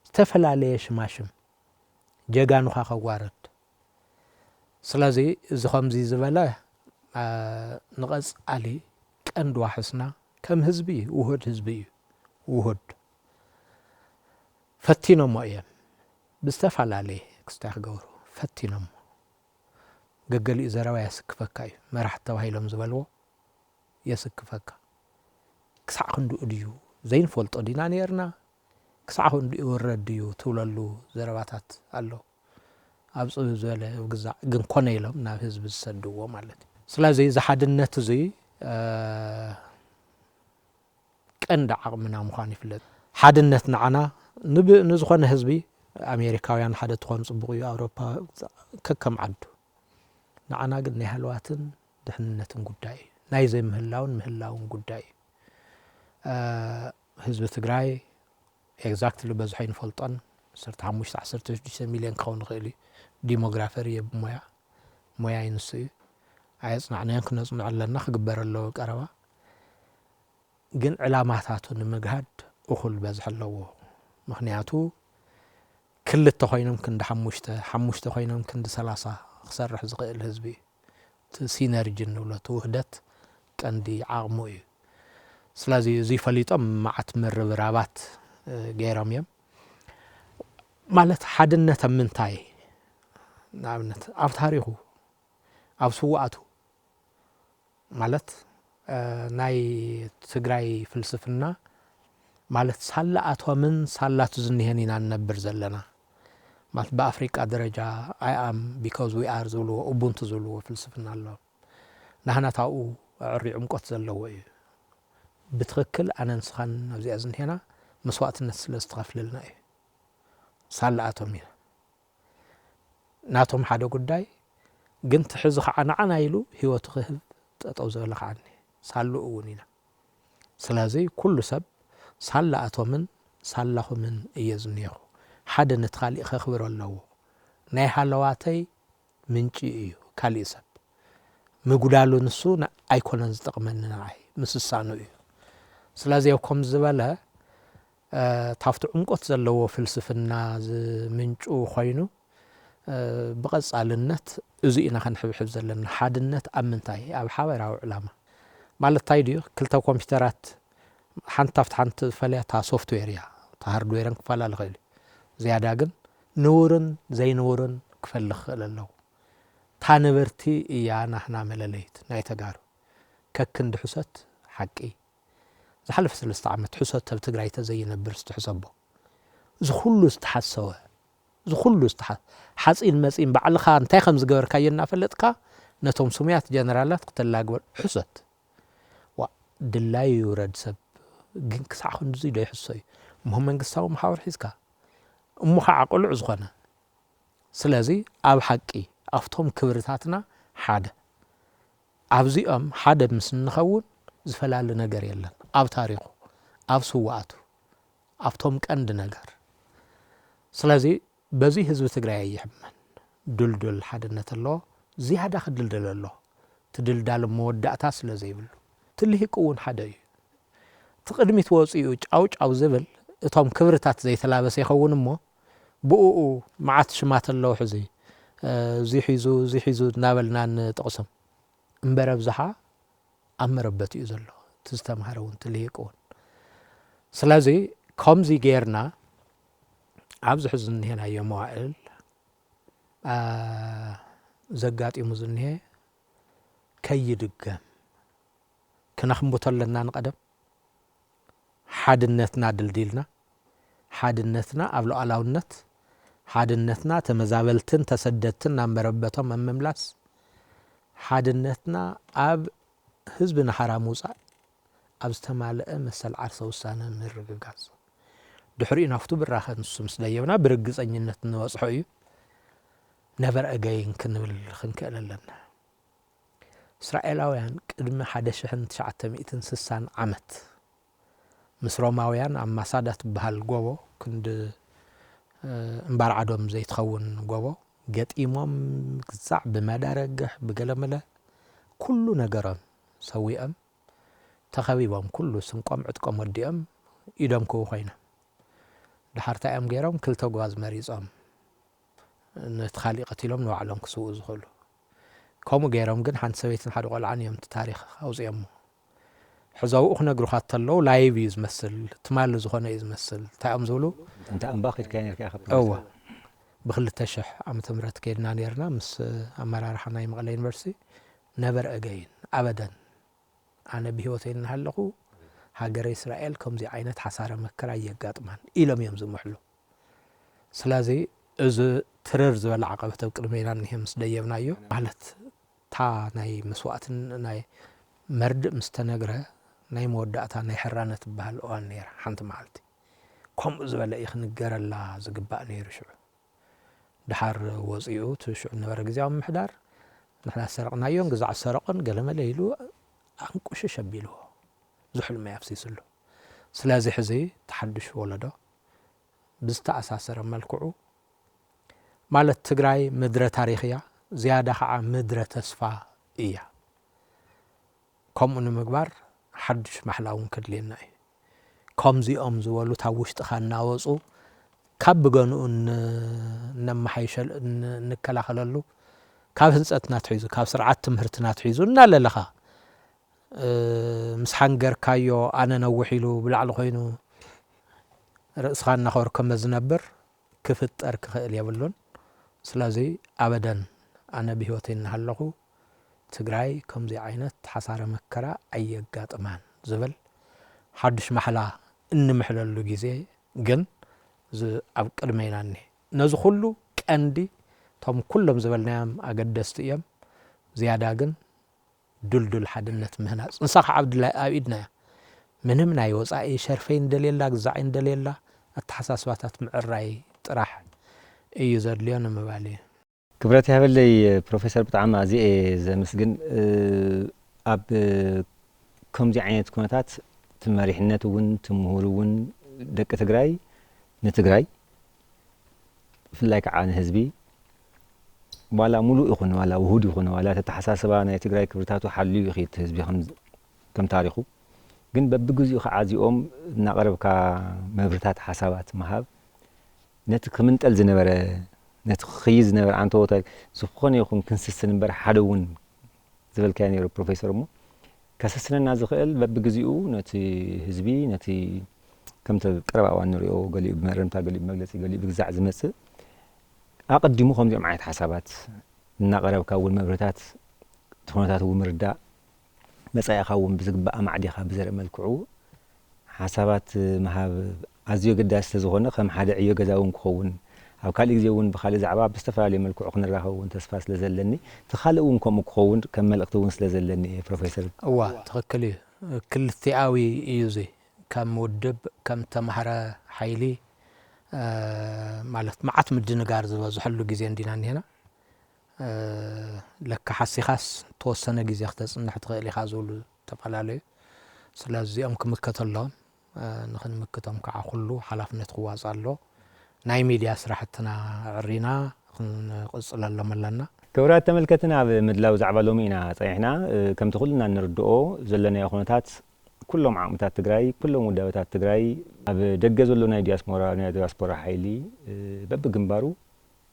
ዝተፈላለየ ሽማሽም ጀጋኑኻ ከዋርድ ስለዚ እዚ ከምዚ ዝበለ ንቐጻሊ ቀንዲ ዋሕስና ከም ህዝቢ ውሁድ ህዝቢ እዩ ውሁድ ፈቲኖሞ እዮም ብዝተፈላለየ ክስታይ ክገብሩ ፈቲኖሞ ገገሊኡ ዘረባ የስክፈካ እዩ መራሕቲ ተባሂሎም ዝበልዎ የስክፈካ ክሳዕ ክንድኡ ድዩ ዘይንፈልጦ ዲና ነርና ክሳዕ ክንድኡ ወረድ ድዩ ትብለሉ ዘረባታት ኣሎ ኣብ ጽብ ዝበለ ግዛዕ ግን ኮነ ኢሎም ናብ ህዝቢ ዝሰድዎ ማለት እዩ ስለዚ ዝሓድነት እዚ ቀንዲ ዓቕምና ምዃኑ ይፍለጥ ሓድነት ንዓና ንዝኾነ ህዝቢ ኣሜሪካውያን ሓደ ትኾኑ ጽቡቕ እዩ ኣውሮፓ ከከም ዓዱ ንዓና ግን ናይ ሃልዋትን ድሕንነትን ጉዳይ እዩ ናይ ዘይምህላውን ምህላውን ጉዳይ ህዝቢ ትግራይ ኤግዛክትሊ በዝሖ ይንፈልጦን 15-16 ሚልዮን ክኸውን ይኽእል እዩ ዲሞግራፈር እየ ሞያ ይንሱ እዩ ኣየጽናዕናዮን ክነጽንዖ ኣለና ክግበር ኣለዎ ቀረባ ግን ዕላማታቱ ንምግሃድ እኹል በዝሕ ኣለዎ ምኽንያቱ ክልተ ኮይኖም ክንዲ ሓሙሽተ ኮይኖም ክንዲ 30 ክሰርሕ ዝኽእል ህዝቢ ሲነርጂ ንብለቱ ውህደት ቀንዲ ዓቕሙ እዩ ስለዚ እዚ ፈሊጦም መዓት ምርብራባት ገይሮም እዮም ማለት ሓድነት ኣብ ምንታይ ንኣብነት ኣብ ታሪኹ ኣብ ስዋዕቱ ማለት ናይ ትግራይ ፍልስፍና ማለት ሳላኣቶምን ሳላቱ ዝኒሄን ኢና ንነብር ዘለና ማለት በአፍሪካ ደረጃ አይ አም ቢካዝ ዊ አር ዝብልዎ ኡቡንቱ ዝብልዎ ፍልስፍና ኣሎ ናህና ታኡ ዕሪዕ ዕምቆት ዘለዎ እዩ ብትክክል ኣነንስኻን ኣብዚኣ ዝንሄና መስዋዕትነት ስለ ዝተኸፍልልና እዩ ሳላኣቶም ኢና ናቶም ሓደ ጉዳይ ግን ትሕዚ ከዓ ንዓና ኢሉ ህይወቱ ክህብ ጠጠው ዝበለ ከዓኒ ሳልኡ እውን ኢና ስለዚ ኩሉ ሰብ ሳላኣቶምን ሳላኹምን እየ ዝኒሄኹ ሓደ ነትኻሊእ ኸኽብር ኣለዎ ናይ ሃለዋተይ ምንጪ እዩ ካሊእ ሰብ ምጉዳሉ ንሱ ኣይኮነን ዝጠቕመኒ ንዓይ ምስሳኑ እዩ ስለዚ ኣብ ከም ዝበለ ታፍቲ ዕምቆት ዘለዎ ፍልስፍና ምንጩ ኮይኑ ብቐጻልነት እዚ ኢና ክንሕብሕብ ዘለና ሓድነት ኣብ ምንታይ ኣብ ሓበራዊ ዕላማ ማለት እንታይ ድዩ ክልተ ኮምፒውተራት ሓንቲ ታፍቲ ሓንቲ ፈልያታ ሶፍትዌር እያ ሃርድዌርን ክፈላለ ይኽእል ዝያዳ ግን ንውርን ዘይንውርን ክፈልኽ ክእል ኣለዉ ታ ነበርቲ እያ ናሕና መለለይት ናይ ተጋሩ ከክንዲ ሕሰት ሓቂ ዝሓለፈ 3 ዓመት ሕሰት ኣብ ትግራይ ተዘይነብር ዝተሕሰቦ ዝኹሉ ዝተሓሰወ ዝኹሉ ሓፂን መፂን ባዕልኻ እንታይ ከም ዝገበርካዮ እናፈለጥካ ነቶም ስሙያት ጀነራላት ክተላግበር ሕሰት ድላይ ይውረድ ሰብ ግን ክሳዕ ክንድዚ ዶ ይሕሶ እዩ እሞ መንግስታዊ መሓወር ሒዝካ እሞ ከዓ ቁልዕ ዝኾነ ስለዚ ኣብ ሓቂ ኣብቶም ክብርታትና ሓደ ኣብዚኦም ሓደ ምስ ንኸውን ዝፈላለ ነገር የለን ኣብ ታሪኹ ኣብ ስዋኣቱ ኣብቶም ቀንዲ ነገር ስለዚ በዚ ህዝቢ ትግራይ ይሕመን ድልድል ሓድነት ኣለዎ ዝያዳ ክድልድል ኣለዎ ትድልዳል መወዳእታ ስለ ዘይብሉ ትልሂቅ እውን ሓደ እዩ ትቅድሚት ወፂኡ ጫው ዝብል እቶም ክብርታት ዘይተላበሰ ይኸውን እሞ ብኡኡ መዓት ሽማት ኣለዎ ሕዚ ዚሒዙ ናበልና ንጥቕሶም እምበረ ብዝሓ ኣብ መረበት እዩ ዘሎ ትዝተምሃረ እውን ትልሂቅ እውን ስለዚ ከምዚ ጌርና ኣብዚ ሕዚ ዝኒሄናዮ መዋዕል ዘጋጢሙ ዝኒሄ ከይድገም ክነኽንብቶ ኣለና ንቀደም ሓድነትና ድልዲልና ሓድነትና ኣብ ሉዓላውነት ሓድነትና ተመዛበልትን ተሰደድትን ናብ መረበቶም ምምላስ ሓድነትና ኣብ ህዝቢ ንሓራ ምውፃእ ኣብ ዝተማልአ መሰል ዓርሰ ውሳነ ምርግጋፅ ድሕሪኡ ናፍቱ ብራኸ ንሱ ምስ ደየብና ብርግፀኝነት ንወፅሖ እዩ ነበር ኣገይን ክንብል ክንክእል ኣለና እስራኤላውያን ቅድሚ 1960 ዓመት ምስ ሮማውያን ኣብ ማሳዳ ትበሃል ጎቦ ክንዲ እምባር ዓዶም ዘይትኸውን ጎቦ ገጢሞም ግዛዕ ብመዳረግሕ ብገለመለ ኩሉ ነገሮም ሰዊኦም ተኸቢቦም ኩሉ ስንቆም ዕጥቆም ወዲኦም ኢዶም ክው ኮይኖም ድሓርታዮም ገይሮም ክልተ ጓዝ መሪፆም ነቲ ካሊእ ቀቲሎም ንባዕሎም ክስውኡ ዝኽእሉ ከምኡ ገይሮም ግን ሓንቲ ሰበይትን ሓደ ቆልዓን እዮም እቲ ታሪክ ኣውፅኦም ሕዛውኡ ክነግሩኻ ተለው ላይቭ እዩ ዝመስል ትማሊ ዝኾነ እዩ ዝመስል እንታይኦም ዝብሉ እንታይ እምባ ኺድካ ነርካ እዋ ብ2000 ዓመተ ምህረት ከይድና ነርና ምስ ኣመራርሓ ናይ መቐለ ዩኒቨርሲቲ ነበር ኣገይን ኣበደን ኣነ ብሂወተይ እናሃለኹ ሃገረ እስራኤል ከምዚ ዓይነት ሓሳረ መከራ የጋጥማን ኢሎም እዮም ዝምሕሉ ስለዚ እዚ ትርር ዝበለ ዓቐበት ኣብ ቅድሜና እኒሄ ምስ ደየብናዮ ማለት ታ ናይ መስዋእትን ናይ መርድእ ምስ ተነግረ ናይ መወዳእታ ናይ ሕራነት ትበሃል እዋን ነይራ ሓንቲ መዓልቲ ከምኡ ዝበለ እዩ ክንገረላ ዝግባእ ነይሩ ሽዑ ድሓር ወፂኡ ትሽዑ ነበረ ግዜያዊ ምሕዳር ንሕና ሰረቕናዮም ግዛዕ ሰረቕን ገለመለ ኢሉ አንቁሽሽ ኣቢልዎ ዝሕልመ ያፍሲስሉ ስለዚ ሕዚ ተሓድሽ ወለዶ ብዝተኣሳሰረ መልክዑ ማለት ትግራይ ምድረ ታሪኽ እያ ዝያዳ ከዓ ምድረ ተስፋ እያ ከምኡ ንምግባር ሓድሽ ማሕላውን ከድልየና እዩ ከምዚኦም ዝበሉ ታብ ውሽጥኻ እናወፁ ካብ ብገንኡ ነመሓይሸል ንከላኸለሉ ካብ ህንፀትና ትሒዙ ካብ ስርዓት ትምህርትና ትሒዙ እናለለኻ ምስ ሓንገርካዮ ኣነ ነዊሕ ኢሉ ብላዕሊ ኮይኑ ርእስኻ እናኸበርኮ ዝነብር ክፍጠር ክኽእል የብሉን ስለዚ ኣበደን ኣነ ብሂወተይ እናሃለኹ ትግራይ ከምዚ ዓይነት ሓሳረ መከራ ኣየጋጥማን ዝብል ሓድሽ ማሕላ እንምሕለሉ ግዜ ግን ኣብ ቅድሜና እኒሄ ነዚ ኩሉ ቀንዲ ቶም ኩሎም ዝበልናዮም ኣገደስቲ እዮም ዝያዳ ግን ድልድል ሓድነት ምህናፅ ንሳኻ ዓብድላይ ኣብ ኢድና እያ ምንም ናይ ወፃኢ ሸርፈይ እንደሌላ ግዛዕ እንደሌላ ኣተሓሳስባታት ምዕራይ ጥራሕ እዩ ዘድልዮ ንምባል እዩ ክብረት ያበለይ ፕሮፌሰር ብጣዕሚ ኣዝየ ዘመስግን ኣብ ከምዚ ዓይነት ኩነታት ትመሪሕነት እውን ትምሁር እውን ደቂ ትግራይ ንትግራይ ብፍላይ ከዓ ንህዝቢ ዋላ ሙሉእ ይኹን ዋላ ውሁድ ይኹን ዋላ ተተሓሳስባ ናይ ትግራይ ክብርታቱ ሓልዩ ይኽእል ህዝቢ ከም ታሪኹ ግን በብግዚኡ ከዓ እዚኦም እናቐረብካ መብርታት ሓሳባት መሃብ ነቲ ክምንጠል ዝነበረ ነቲ ክይዝ ዝነበረ አንተ ወታ ዝኾነ ይኹን ክንስስን እምበር ሓደ እውን ዝበልካዮ ነይሩ ፕሮፌሰር እሞ ከሰስነና ዝኽእል በብግዚኡ ነቲ ህዝቢ ነቲ ከምቲ ቀረባ እዋን ንሪኦ ገሊኡ ብመረምታ ገሊኡ ብመግለፂ ገሊኡ ብግዛዕ ዝመፅእ ኣቐዲሙ ከምዚኦም ዓይነት ሓሳባት እናቐረብካ እውን መብርታት ትኹነታት እውን ምርዳእ መጻኢኻ እውን ብዝግባእ ማዕዲኻ ብዘርኢ መልክዑ ሓሳባት መሃብ ኣዝዩ ገዳሲ ስለዝኾነ ከም ሓደ ዕዮ ገዛ እውን ክኸውን ኣብ ካሊእ ግዜ እውን ብካሊእ ዛዕባ ብዝተፈላለየ መልክዑ ክንራኸብ እውን ተስፋ ስለ ዘለኒ ትኻልእ እውን ከምኡ ክኸውን ከም መልእኽቲ እውን ስለ ዘለኒ ፕሮፌሰር እዋ ትኽክል እዩ ክልቲኣዊ እዩ እዚ ከም ውድብ ከም ተምሃረ ሓይሊ ማለት መዓት ምድንጋር ዝበዝሐሉ ግዜ እንዲና እኒሄና لك حسيخاس توسنا جزء اختصنا تغير خازول تفعله سلازي أمك مكتلهم نخن مكتهم كعقله حلفنا تخواز الله ناي ميديا سرحتنا عرينا قصة لما لنا كورات تملكتنا بمدلاو زعبالومينا صحيحنا كم تقولنا نردو زلنا يا خونتات كلهم عامتات تجراي كلهم مداوتات تجراي بدجزوا لنا دياسبورا حيلي بب جنبارو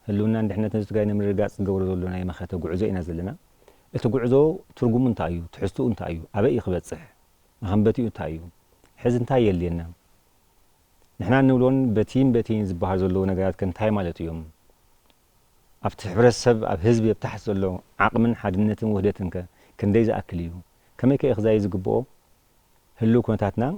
هلونا نحن تجراي نمرقات نجورو لنا يمخته قعزو ينزلنا التقعزو ترجم نتايو تحسوا نتايو أبي يخبط صح غنبتي نتايو حزن تاي لنا نحن نقولون بتين زبهر زلو نجات كن تاي مالتيوم أفتحبر السب أبهزب يبتحصل له عقم حدنة وهدتن كنديز أكليو كم يك إخزاي زجبو هلو كنتاتنا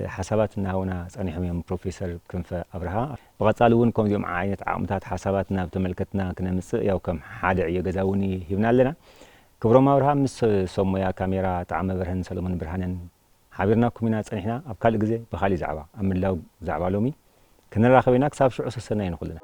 حساباتنا هنا صاني حميم بروفيسور كنف أبرها بغت سالون كم يوم عينت عمتات حساباتنا بتملكتنا كنا مس يا وكم حادع يجزاوني هبنا لنا كبروا ما أبرها مس سميا كاميرا تعم برهن سلومن برهنن حبرنا كمينا صانيحنا أبكال جزء بخالي زعبا أم الله زعبا لومي كنا راخبينك ساب شو السنة ينقلنا